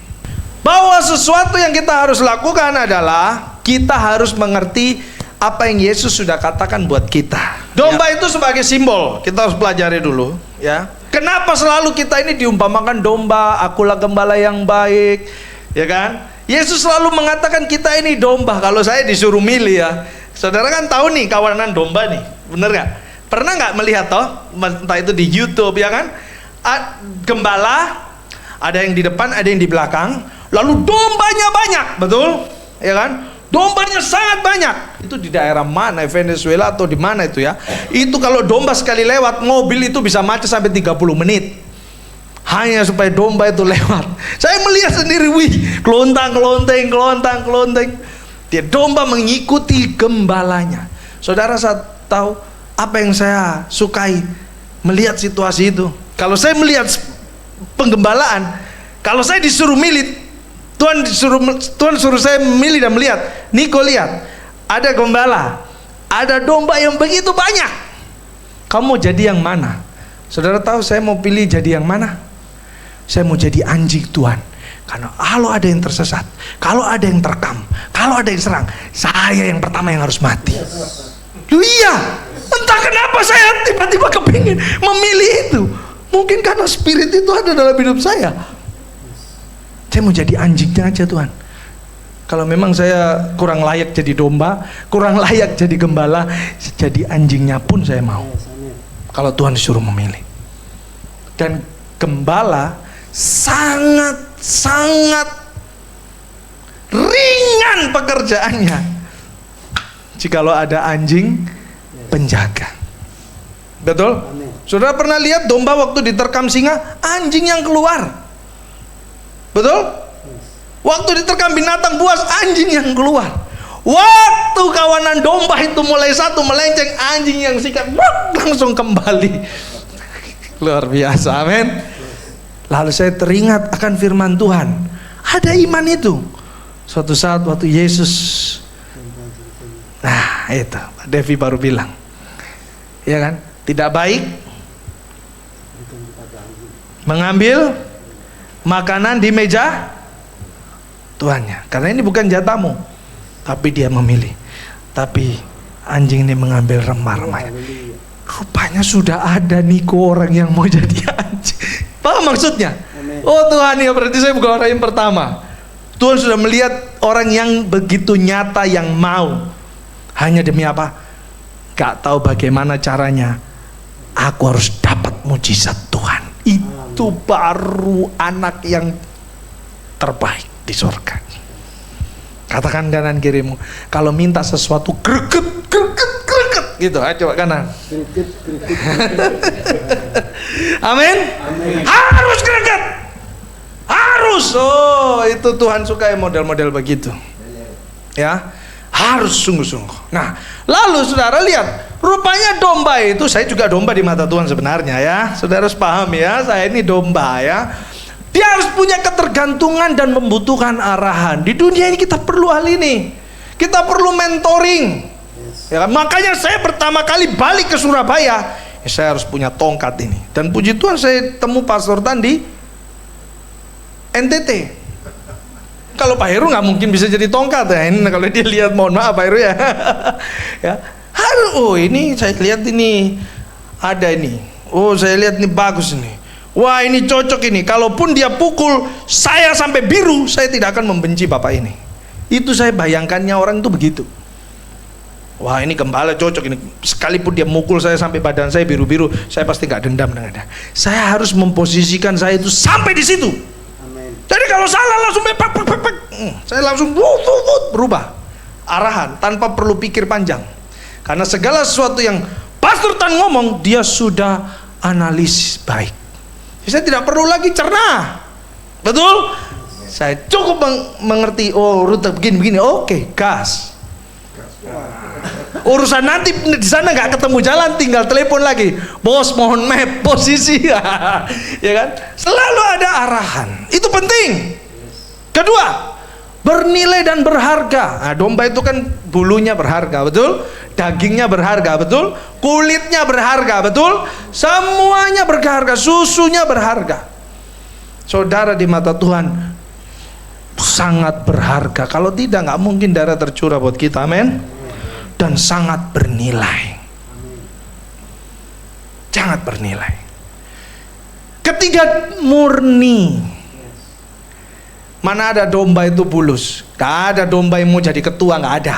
Bahwa sesuatu yang kita harus lakukan adalah kita harus mengerti apa yang Yesus sudah katakan buat kita. Domba itu sebagai simbol, kita harus pelajari dulu, ya. Kenapa selalu kita ini diumpamakan domba, akulah gembala yang baik, ya kan? Yesus selalu mengatakan kita ini domba. Kalau saya disuruh milih ya, saudara kan tahu nih kawanan domba nih, bener gak? Pernah nggak melihat toh, entah itu di YouTube ya kan? Gembala, ada yang di depan, ada yang di belakang. Lalu dombanya banyak, betul? Ya kan? Dombanya sangat banyak. Itu di daerah mana? Venezuela atau di mana itu ya? Itu kalau domba sekali lewat, mobil itu bisa macet sampai 30 menit. Hanya supaya domba itu lewat. Saya melihat sendiri, wih, kelontang-kelonteng. Dia domba mengikuti gembalanya. Saudara, saya tahu apa yang saya sukai melihat situasi itu. Kalau saya melihat penggembalaan, kalau saya disuruh milih, Tuhan suruh saya memilih dan melihat. Niko, lihat, ada gembala, ada domba yang begitu banyak. Kamu mau jadi yang mana? Saudara tahu saya mau pilih jadi yang mana? Saya mau jadi anjing Tuhan. Karena kalau ada yang tersesat, kalau ada yang terkam, kalau ada yang serang, saya yang pertama yang harus mati. Loh iya, entah kenapa saya tiba-tiba kepingin memilih itu. Mungkin karena spirit itu ada dalam hidup saya. Saya mau jadi anjingnya aja Tuhan. Kalau memang saya kurang layak jadi domba, kurang layak jadi gembala, jadi anjingnya pun saya mau. Kalau Tuhan disuruh memilih. Dan gembala sangat ringan pekerjaannya jikalau ada anjing penjaga. Betul? Saudara pernah lihat domba waktu diterkam singa, anjing yang keluar? Betul? Waktu diterkam binatang buas, anjing yang keluar. Waktu kawanan domba itu mulai satu melenceng, anjing yang sikat langsung kembali. Luar biasa, amin. Lalu saya teringat akan firman Tuhan. Ada iman itu. Suatu saat waktu Yesus, nah itu Pak Devi baru bilang, ya kan, tidak baik mengambil makanan di meja tuannya, karena ini bukan jatahmu. Tapi dia memilih. Tapi anjing ini mengambil remah-remahnya. Rupanya sudah ada Niko orang yang mau jadi anjing. Paham maksudnya? Oh Tuhan, ya berarti saya bukan orang yang pertama. Tuhan sudah melihat orang yang begitu nyata yang mau. Hanya demi apa? Gak tahu bagaimana caranya. Aku harus dapat mujizat Tuhan. Itu baru anak yang terbaik di surga. Katakan kanan kirimu, kalau minta sesuatu greget gitu. Ayo coba kanan. Amin. Harus greget. Harus. Oh, itu Tuhan suka model-model begitu. Ya. Harus sungguh-sungguh. Nah, lalu saudara lihat, rupanya domba itu, saya juga domba di mata Tuhan sebenarnya ya. Saudara harus paham ya, saya ini domba ya. Dia harus punya ketergantungan dan membutuhkan arahan. Di dunia ini kita perlu hal ini. Kita perlu mentoring. Ya, makanya saya pertama kali balik ke Surabaya, ya saya harus punya tongkat ini. Dan puji Tuhan saya temu Pastor Tan di NTT. Kalau Pak Heru nggak mungkin bisa jadi tongkat ya. Ini kalau dia lihat, mohon maaf Pak Heru ya. Ya. Oh ini saya lihat ini ada ini. Oh saya lihat ini bagus ini. Wah ini cocok ini. Kalaupun dia pukul saya sampai biru, saya tidak akan membenci bapak ini. Itu saya bayangkannya orang itu begitu. Wah ini gembala cocok ini. Sekalipun dia mukul saya sampai badan saya biru-biru, saya pasti nggak dendam dengan dia. Saya harus memposisikan saya itu sampai di situ. Amen. Jadi kalau salah langsung saya langsung berubah arahan tanpa perlu pikir panjang. Karena segala sesuatu yang Pastor Tan ngomong, dia sudah analisis baik. Saya tidak perlu lagi cerna. Betul? Saya cukup mengerti, oh rute begini-begini, oke, gas. Urusan nanti di sana nggak ketemu jalan, tinggal telepon lagi. Bos mohon map posisi. Ya kan? Selalu ada arahan. Itu penting. Kedua, bernilai dan berharga. Nah, domba itu kan bulunya berharga, betul? Dagingnya berharga, betul? Kulitnya berharga, betul? Semuanya berharga, susunya berharga. Saudara di mata Tuhan sangat berharga. Kalau tidak, nggak mungkin darah tercurah buat kita. Amin. Dan sangat bernilai. Sangat bernilai. Ketiga, murni. Mana ada domba itu bulus? Gak ada domba yang mau jadi ketua, gak ada.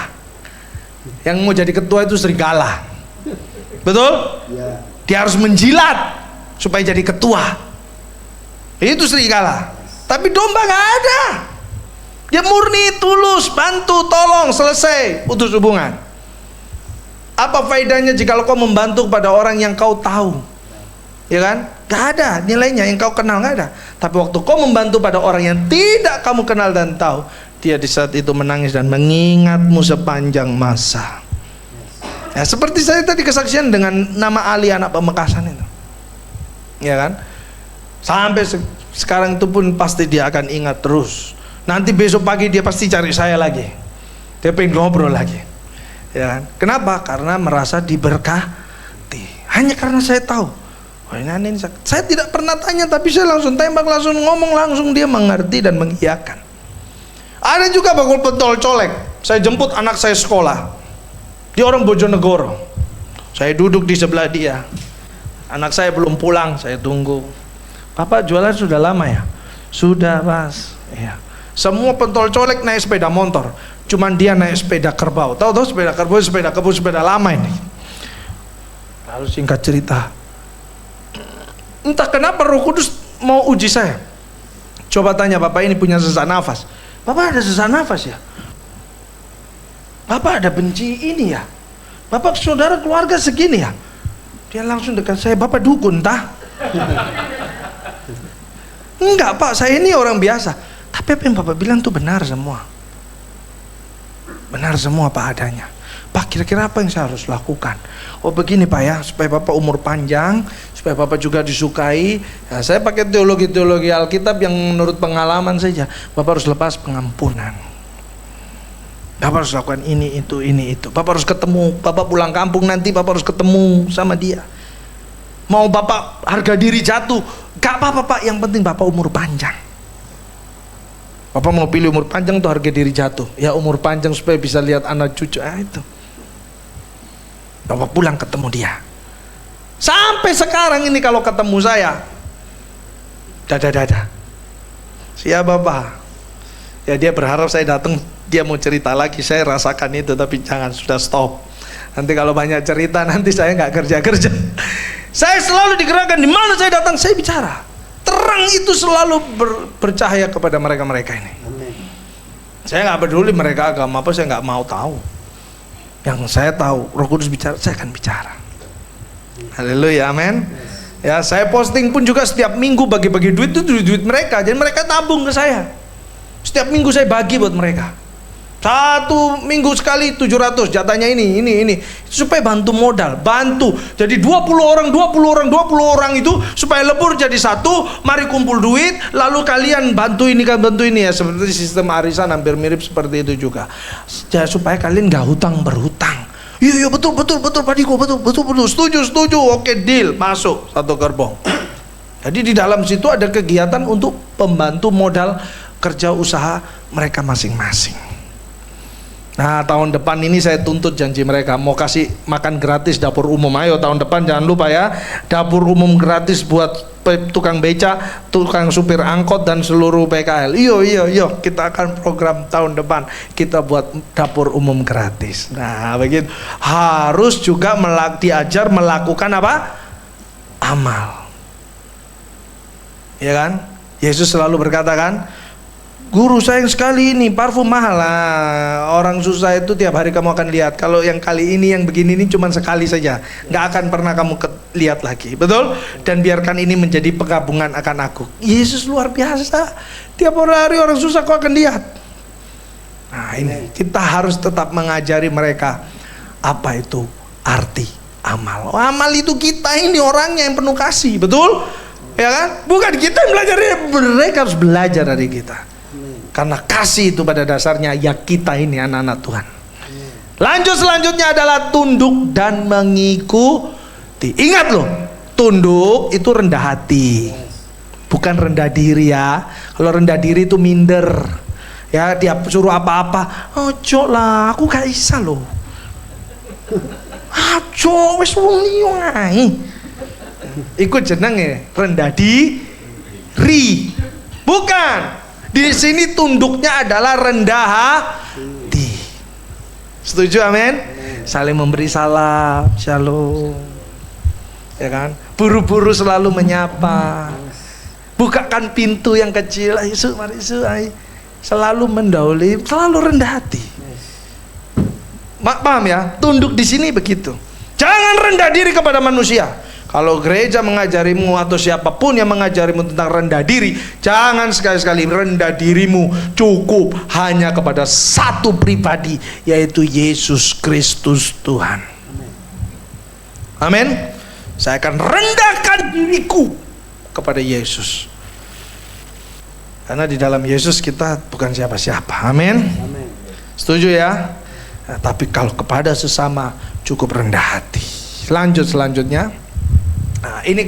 Yang mau jadi ketua itu serigala. Betul? Dia harus menjilat supaya jadi ketua. Itu serigala. Tapi domba gak ada. Dia murni, tulus, bantu, tolong, selesai, putus hubungan. Apa faedahnya jika kau membantu pada orang yang kau tahu? Ya kan? Gak ada nilainya, yang kau kenal gak ada. Tapi waktu kau membantu pada orang yang tidak kamu kenal dan tahu, dia di saat itu menangis dan mengingatmu sepanjang masa. Ya, seperti saya tadi kesaksian dengan nama Ali, anak Pamekasan itu. Ya kan? Sampai sekarang itu pun pasti dia akan ingat terus. Nanti besok pagi dia pasti cari saya lagi. Dia pengen ngobrol lagi. Ya kan? Kenapa? Karena merasa diberkati. Hanya karena saya tahu. Oh, ini saya tidak pernah tanya, tapi saya langsung tembak, langsung ngomong, langsung dia mengerti dan mengiyakan. Ada juga bakul pentol colek. Saya jemput anak saya sekolah. Dia orang Bojonegoro. Saya duduk di sebelah dia. Anak saya belum pulang, saya tunggu. Bapak jualan sudah lama ya? Sudah, Mas. Iya. Semua pentol colek naik sepeda motor. Cuman dia naik sepeda kerbau. Tahu sepeda kerbau, sepeda kebun, sepeda lama ini. Lalu singkat cerita, entah kenapa Roh Kudus mau uji saya. Coba tanya, Bapak ini punya sesak nafas. Bapak ada sesak nafas ya? Bapak ada benci ini ya? Bapak saudara keluarga segini ya? Dia langsung dekat saya, Bapak dukun tah? Enggak Pak, saya ini orang biasa. Tapi apa yang Bapak bilang tuh benar semua. Benar semua Pak adanya. Pak, kira-kira apa yang saya harus lakukan? Oh begini Pak ya, supaya Bapak umur panjang, supaya Bapak juga disukai. Ya, saya pakai teologi-teologi Alkitab yang menurut pengalaman saja. Bapak harus lepas pengampunan. Bapak harus lakukan ini, itu. Bapak harus ketemu. Bapak pulang kampung nanti Bapak harus ketemu sama dia. Mau Bapak harga diri jatuh, gak apa-apa Pak, yang penting Bapak umur panjang. Bapak mau pilih umur panjang tuh harga diri jatuh. Ya umur panjang supaya bisa lihat anak cucu. Itu. Bapak pulang ketemu dia. Sampai sekarang ini kalau ketemu saya, dada. Siap Bapak. Ya dia berharap saya datang, dia mau cerita lagi. Saya rasakan itu, tapi jangan, sudah stop. Nanti kalau banyak cerita, nanti saya nggak kerja. Saya selalu digerakkan, di mana saya datang, saya bicara. Terang itu selalu bercahaya kepada mereka-mereka ini. Amin. Saya nggak peduli mereka agama apa, saya nggak mau tahu. Yang saya tahu, Roh Kudus bicara, saya akan bicara. Haleluya, amin. Ya, saya posting pun juga setiap minggu bagi-bagi duit itu duit mereka. Jadi mereka tabung ke saya. Setiap minggu saya bagi buat mereka. 1 minggu sekali 700, jatahnya ini supaya bantu modal, bantu. Jadi 20 orang itu supaya lebur jadi satu. Mari kumpul duit, lalu kalian bantu ini ya, seperti sistem arisan hampir mirip seperti itu juga. Ya, supaya kalian gak hutang berhutang. Iya betul Pak Diko, betul, setuju. Oke, deal, masuk satu gerbong. Jadi di dalam situ ada kegiatan untuk pembantu modal kerja usaha mereka masing-masing. Nah, tahun depan ini saya tuntut janji mereka mau kasih makan gratis dapur umum. Ayo tahun depan jangan lupa ya, dapur umum gratis buat tukang beca, tukang supir angkot dan seluruh PKL. Iyo, kita akan program tahun depan kita buat dapur umum gratis. Nah, begitu. Harus juga diajar melakukan apa? Amal. Ya kan? Yesus selalu berkata kan, Guru sayang sekali ini parfum mahal lah. Orang susah itu tiap hari kamu akan lihat. Kalau yang kali ini yang begini ini cuma sekali saja, nggak akan pernah kamu lihat lagi, betul? Dan biarkan ini menjadi penggabungan akan aku. Yesus luar biasa. Tiap hari orang susah kau akan lihat. Nah ini kita harus tetap mengajari mereka apa itu arti amal. Amal itu kita ini orangnya yang penuh kasih, betul? Ya kan? Bukan kita yang belajar, mereka harus belajar dari kita. Karena kasih itu pada dasarnya ya kita ini anak-anak Tuhan. Lanjut selanjutnya adalah tunduk dan mengikuti. Ingat loh, tunduk itu rendah hati. bukan rendah diri ya. Kalau rendah diri itu minder. Ya, dia suruh apa-apa, ojo lah, aku gak bisa loh. Ajo, wis wong liya ae. Iku jenenge rendah diri. Bukan. Di sini tunduknya adalah rendah hati. Setuju, amin? Saling memberi salam, shalom. Ya kan? Buru-buru selalu menyapa. Bukakan pintu yang kecil, ayo Su, mari Su, ayo. Selalu mendahului, selalu rendah hati. Paham ya? Tunduk di sini begitu. Jangan rendah diri kepada manusia. Kalau gereja mengajarimu atau siapapun yang mengajarimu tentang rendah diri, jangan sekali-sekali rendah dirimu cukup hanya kepada satu pribadi, yaitu Yesus Kristus Tuhan. Amin. Saya akan rendahkan diriku kepada Yesus. Karena di dalam Yesus kita bukan siapa-siapa. Amin. Setuju ya? Nah, tapi kalau kepada sesama cukup rendah hati. Lanjut selanjutnya. Nah, ini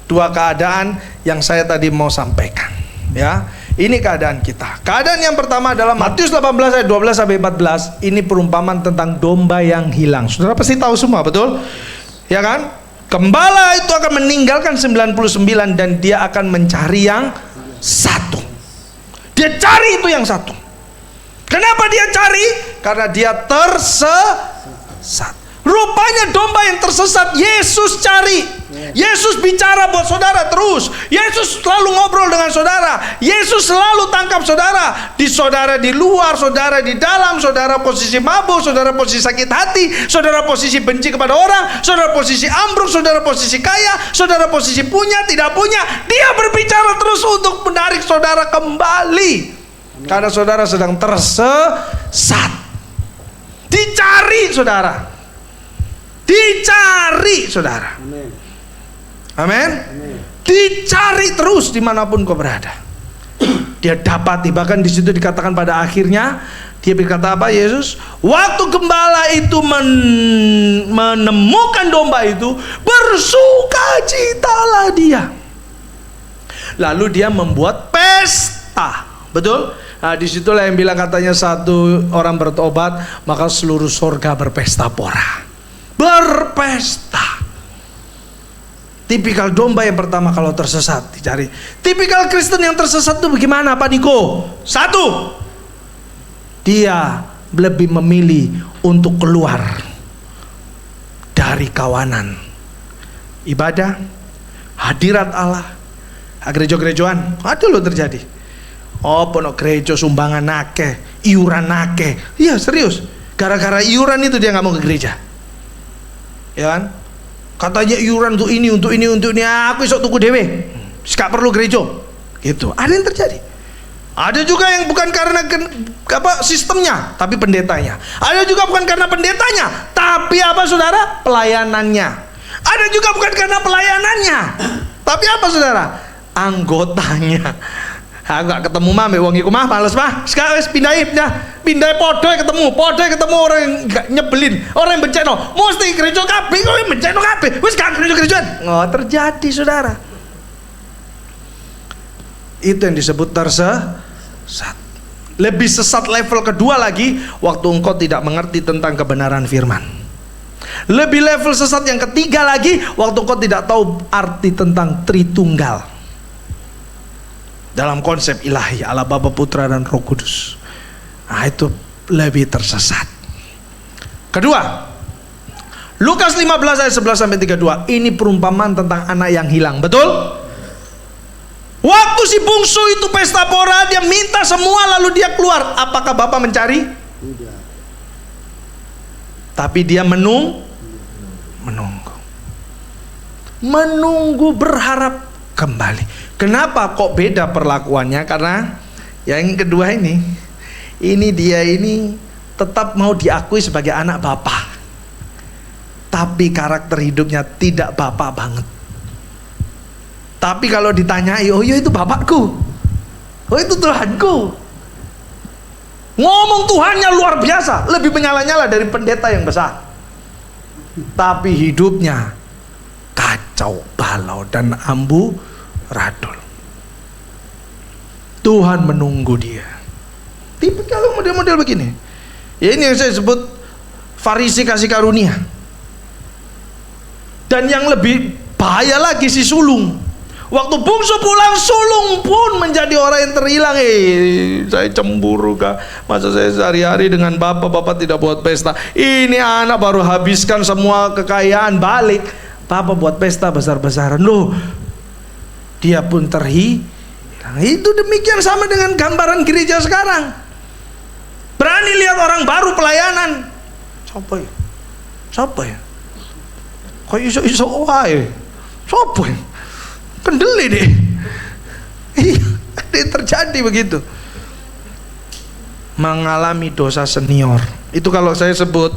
dua keadaan yang saya tadi mau sampaikan. Ya, ini keadaan kita. Keadaan yang pertama adalah Matius 18 ayat 12 sampai 14. Ini perumpamaan tentang domba yang hilang. Saudara pasti tahu semua, betul? Ya kan? Gembala itu akan meninggalkan 99 dan dia akan mencari yang satu. Dia cari itu yang satu. Kenapa dia cari? Karena dia tersesat. Rupanya domba yang tersesat Yesus cari. Yesus bicara buat saudara terus. Yesus selalu ngobrol dengan saudara. Yesus selalu tangkap saudara. Saudara di luar, saudara di dalam, saudara posisi mabuk, saudara posisi sakit hati, saudara posisi benci kepada orang, saudara posisi ambruk, saudara posisi kaya, saudara posisi punya, tidak punya. Dia berbicara terus untuk menarik saudara kembali. Karena saudara sedang tersesat. Dicari saudara. Dicari saudara. Amin. Dicari terus dimanapun kau berada. Dia dapati, bahkan di situ dikatakan pada akhirnya dia berkata apa Yesus? Waktu gembala itu menemukan domba itu, bersukacitalah dia. Lalu dia membuat pesta, betul? Nah, disitulah yang bilang katanya satu orang bertobat, maka seluruh surga berpesta pora. Berpesta. Tipikal domba yang pertama kalau tersesat dicari. Tipikal Kristen yang tersesat itu bagaimana Pak Niko? Satu, dia lebih memilih untuk keluar dari kawanan ibadah, hadirat Allah. Gereja-gerejaan ada loh terjadi. Oh, pono gereja sumbangan nake, iuran nake. Iya serius. Gara-gara iuran itu dia nggak mau ke gereja. Ya kan? Katanya iuran untuk ini, untuk ini, untuk ini. Aku isok tuku dewe. Gak perlu gereja. Gitu. Ada yang terjadi. Ada juga yang bukan karena sistemnya, tapi pendetanya. Ada juga bukan karena pendetanya, tapi apa saudara? Pelayanannya. Ada juga bukan karena pelayanannya, tapi apa saudara? Anggotanya. Aku gak ketemu mah, wong iku mah males mah. Sekarang wis pindahin ketemu orang yang gak nyebelin, orang yang bencana. Mesti gereja kabeh kok bencana kabeh. Wis gak gereja-gerejaan. Oh, terjadi saudara. Itu yang disebut tersesat. Lebih sesat level kedua lagi waktu engkau tidak mengerti tentang kebenaran firman. Lebih level sesat yang ketiga lagi waktu engkau tidak tahu arti tentang Tritunggal. Dalam konsep ilahi Allah Bapa, Putra dan Roh Kudus. Nah, itu lebih tersesat. Kedua, Lukas 15 ayat 11 sampai 32. Ini perumpamaan tentang anak yang hilang, betul? Waktu si bungsu itu pesta pora, dia minta semua lalu dia keluar. Apakah Bapak mencari? Tidak. Tapi dia menunggu. Menunggu berharap kembali. Kenapa kok beda perlakuannya? Karena yang kedua ini dia ini tetap mau diakui sebagai anak Bapak. Tapi karakter hidupnya tidak Bapak banget. Tapi kalau ditanyai, oh iya itu Bapakku, oh itu Tuhanku. Ngomong Tuhannya luar biasa, lebih menyala-nyala dari pendeta yang besar. Tapi hidupnya kacau balau dan amburadul. Tuhan menunggu dia. Tipe kalau model-model begini. Ya ini yang saya sebut Farisi kasih karunia. Dan yang lebih bahaya lagi si sulung. Waktu bungsu pulang, sulung pun menjadi orang yang terhilang. Saya cemburu kah? Masa saya sehari-hari dengan bapak tidak buat pesta. Ini anak baru habiskan semua kekayaan, balik bapak buat pesta besar-besaran. Loh, dia pun terhilang. Itu demikian sama dengan gambaran gereja sekarang. Berani lihat orang baru pelayanan. Siapa ya? Kok iso wae? Siapa ya? Kendeli deh. Iya, ada yang terjadi begitu. Mengalami dosa senior. Itu kalau saya sebut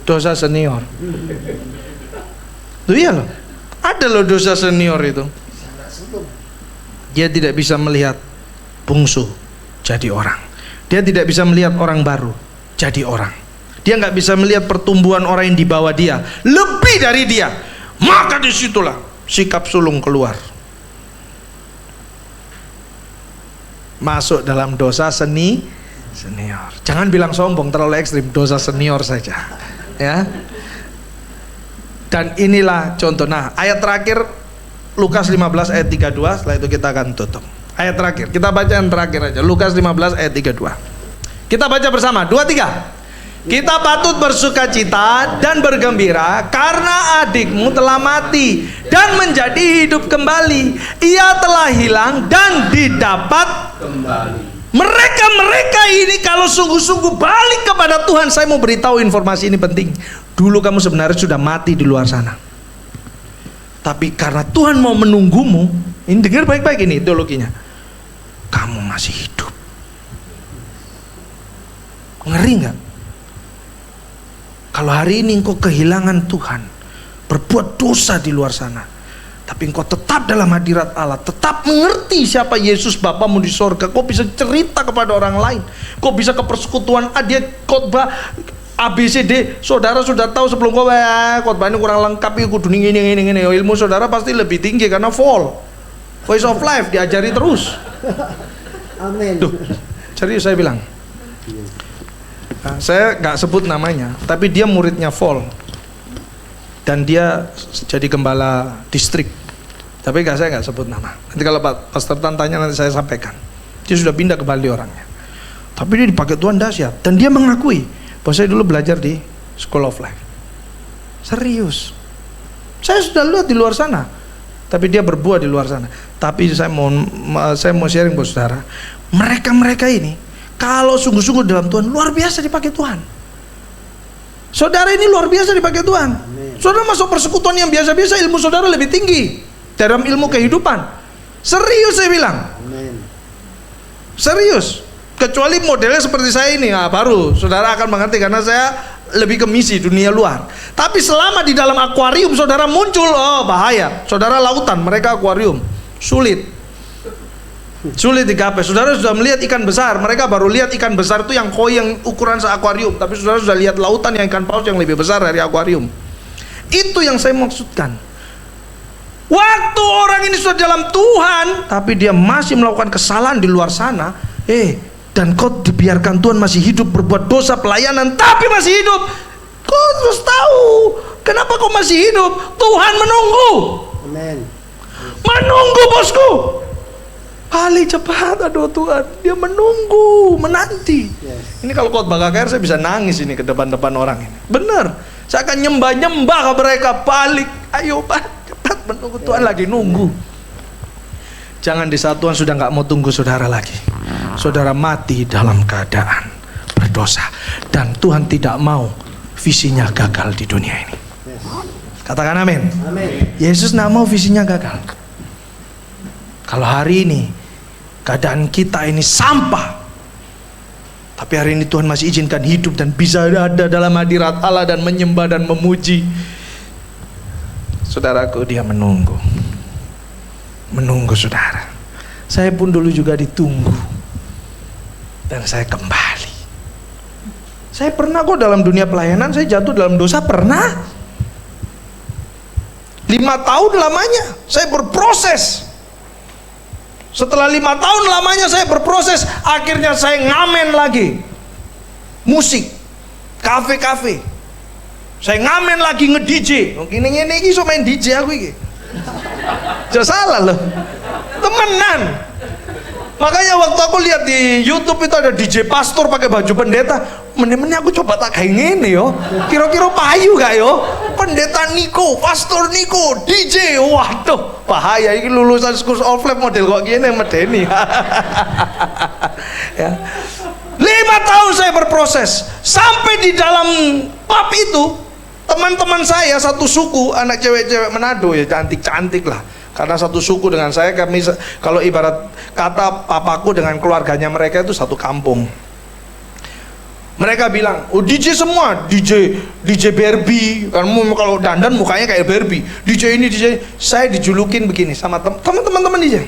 dosa senior. Tuh iya loh. Ada loh dosa senior itu. Dia tidak bisa melihat bungsu jadi orang. Dia tidak bisa melihat orang baru jadi orang. Dia nggak bisa melihat pertumbuhan orang yang di bawah dia lebih dari dia. Maka disitulah sikap sulung keluar. Masuk dalam dosa senior. Jangan bilang sombong, terlalu ekstrim. Dosa senior saja, ya. Dan inilah contoh. Nah, ayat terakhir Lukas 15 ayat 32. Setelah itu kita akan tutup. Ayat terakhir, kita baca yang terakhir aja. Lukas 15 ayat 32. Kita baca bersama, 2, 3. Kita patut bersukacita dan bergembira karena adikmu telah mati dan menjadi hidup kembali. Ia telah hilang dan didapat kembali. Mereka ini kalau sungguh-sungguh balik kepada Tuhan. Saya mau beritahu informasi ini penting. Dulu kamu sebenarnya sudah mati di luar sana. Tapi karena Tuhan mau menunggumu, ini dengar baik-baik ini teologinya. Kamu masih hidup. Ngeri nggak? Kalau hari ini engkau kehilangan Tuhan, berbuat dosa di luar sana, tapi engkau tetap dalam hadirat Allah, tetap mengerti siapa Yesus Bapamu di sorga, kau bisa cerita kepada orang lain, kau bisa ke persekutuan, dia khotbah ABCD, saudara sudah tahu sebelum kau khotbah ini kurang lengkap, kudu ini, ilmu saudara pasti lebih tinggi karena Voice of Life diajari terus. Amin. Duh, serius saya bilang. Nah, saya nggak sebut namanya, tapi dia muridnya Vol dan dia jadi gembala distrik. Tapi saya nggak sebut nama. Nanti kalau Pak Pastor Tan tanya nanti saya sampaikan. Dia sudah pindah ke Bali orangnya. Tapi dia dipakai Tuhan dahsyat dan dia mengakui bahwa saya dulu belajar di School of Life. Serius. Saya sudah lihat di luar sana. Tapi dia berbuah di luar sana. Tapi saya mau sharing buat saudara. Mereka ini kalau sungguh-sungguh dalam Tuhan, luar biasa dipakai Tuhan. Saudara ini luar biasa dipakai Tuhan. Amin. Saudara masuk persekutuan yang biasa-biasa, ilmu saudara lebih tinggi dalam ilmu kehidupan. Serius saya bilang. Amin. Serius. Kecuali modelnya seperti saya ini, baru saudara akan mengerti karena saya lebih ke misi dunia luar. Tapi selama di dalam akuarium saudara muncul, bahaya. Saudara lautan, mereka akuarium. Sulit digapai. Saudara sudah melihat ikan besar, mereka baru lihat ikan besar itu yang koi yang ukuran se-akuarium, tapi saudara sudah lihat lautan yang ikan paus yang lebih besar dari akuarium. Itu yang saya maksudkan. Waktu orang ini sudah dalam Tuhan, tapi dia masih melakukan kesalahan di luar sana, dan kau dibiarkan Tuhan masih hidup berbuat dosa pelayanan, tapi masih hidup. Kau harus tahu kenapa kau masih hidup. Tuhan menunggu. Amin. Menunggu bosku. Balik cepat, aduh Tuhan, dia menunggu, menanti. Yes. Ini kalau khotbah KKR saya bisa nangis ini ke depan-depan orang ini. Benar, saya akan nyembah ke mereka, balik, ayo Pak, cepat menunggu Tuhan lagi nunggu. Jangan di saat Tuhan sudah nggak mau tunggu saudara lagi. Saudara mati dalam keadaan berdosa dan Tuhan tidak mau visinya gagal di dunia ini. Yes. Katakan amin. Amin. Yesus nggak mau visinya gagal. Kalau hari ini keadaan kita ini sampah, tapi hari ini Tuhan masih izinkan hidup dan bisa ada dalam hadirat Allah dan menyembah dan memuji. Saudaraku, dia menunggu saudara. Saya pun dulu juga ditunggu dan saya kembali. Saya pernah kok dalam dunia pelayanan saya jatuh dalam dosa, pernah 5 tahun lamanya saya berproses. Setelah 5 tahun lamanya saya berproses, akhirnya saya ngamen lagi. Musik, kafe-kafe. Saya ngamen lagi nge-DJ. Gini-gini iki iso main DJ aku iki. Jangan salah loh. Temenan. Makanya waktu aku lihat di YouTube itu ada DJ pastor pakai baju pendeta, meneh-meneh aku coba tak kayak gini yo. Kira-kira payu gak yo? Pendeta Niko, pastor Niko, DJ. Waduh, bahaya ini lulusan School of Life model kok gini medeni. Ya. 5 tahun saya berproses sampai di dalam pub itu teman-teman saya satu suku, anak cewek-cewek Manado ya, cantik-cantik lah. Karena satu suku dengan saya, kami kalau ibarat kata papaku dengan keluarganya mereka itu satu kampung. Mereka bilang, oh DJ semua, DJ Barbie, kamu kalau dandan mukanya kayak Barbie. DJ ini DJ, saya dijulukin begini sama teman-teman DJ.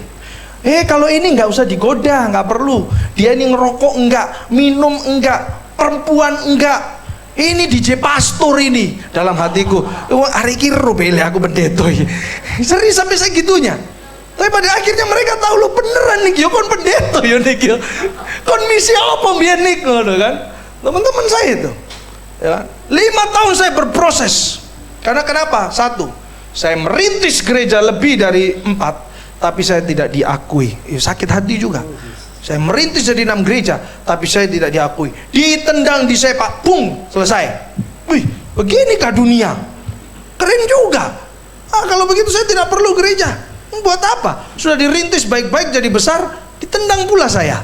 Kalau ini nggak usah digoda, nggak perlu. Dia ini ngerokok enggak, minum enggak, perempuan enggak. Ini DJ pastor ini. Dalam hatiku, hari kira beli aku pendeta. Serius sampai segitunya. Tapi pada akhirnya mereka tahu lo beneran nih, yo kon pendeta yo nih, kon misi apa biar nih, kan? Teman-teman saya itu, ya, 5 tahun saya berproses. Karena kenapa? 1, saya merintis gereja lebih dari 4, tapi saya tidak diakui. Sakit hati juga. Saya merintis jadi 6 gereja, tapi saya tidak diakui. Ditendang, disepak, bung, selesai. Wih, beginikah dunia? Keren juga. Kalau begitu saya tidak perlu gereja. Buat apa? Sudah dirintis baik-baik jadi besar, ditendang pula saya.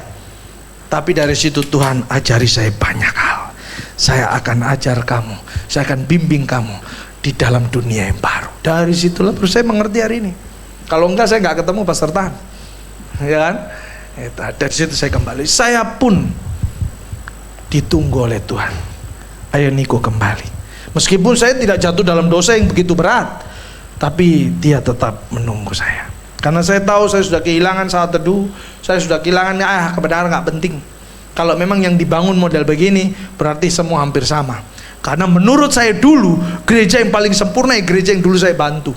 Tapi dari situ Tuhan ajari saya banyak hal. Saya akan ajar kamu, saya akan bimbing kamu di dalam dunia yang baru. Dari situlah terus saya mengerti hari ini. Kalau enggak saya nggak ketemu Pastor Tan, ya kan? Dari situ saya kembali. Saya pun ditunggu oleh Tuhan. Ayo Niko kembali. Meskipun saya tidak jatuh dalam dosa yang begitu berat, tapi dia tetap menunggu saya. Karena saya tahu saya sudah kehilangan saat teduh, saya sudah kehilangan kebenaran nggak penting. Kalau memang yang dibangun model begini, berarti semua hampir sama. Karena menurut saya dulu, gereja yang paling sempurna ya gereja yang dulu saya bantu.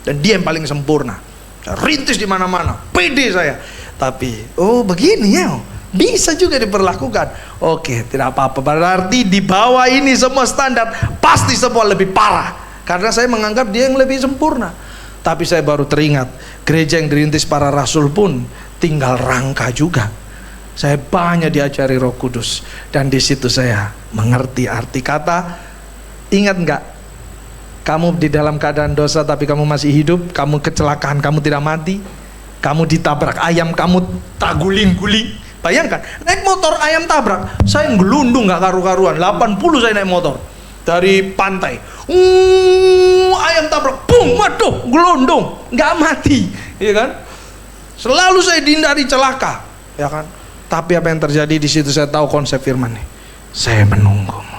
Dan dia yang paling sempurna. Saya rintis di mana-mana, pede saya. Tapi, oh begini ya, bisa juga diperlakukan. Oke, tidak apa-apa. Berarti di bawah ini semua standar, pasti semua lebih parah. Karena saya menganggap dia yang lebih sempurna. Tapi saya baru teringat, gereja yang dirintis para rasul pun tinggal rangka juga. Saya banyak diajari Roh Kudus. Dan di situ saya mengerti arti kata. Ingat enggak? Kamu di dalam keadaan dosa tapi kamu masih hidup. Kamu kecelakaan, kamu tidak mati. Kamu ditabrak ayam, kamu taguling-guling. Bayangkan, naik motor ayam tabrak, saya ngelundung gak karu-karuan. 80 saya naik motor dari pantai. Ayam tabrak, bung, waduh, gelondong, nggak mati, ya kan? Selalu saya dihindari celaka, ya kan? Tapi apa yang terjadi di situ saya tahu konsep firman nih. Saya menunggumu.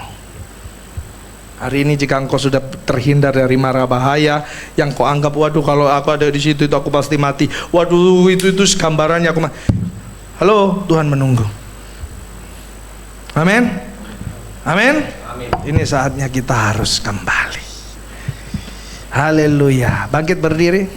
Hari ini jika engkau sudah terhindar dari mara bahaya yang kau anggap, waduh kalau aku ada di situ itu aku pasti mati. Waduh itu gambarannya aku mati. Halo, Tuhan menunggu. Amin. Amin. Ini saatnya kita harus kembali. Haleluya. Bangkit berdiri.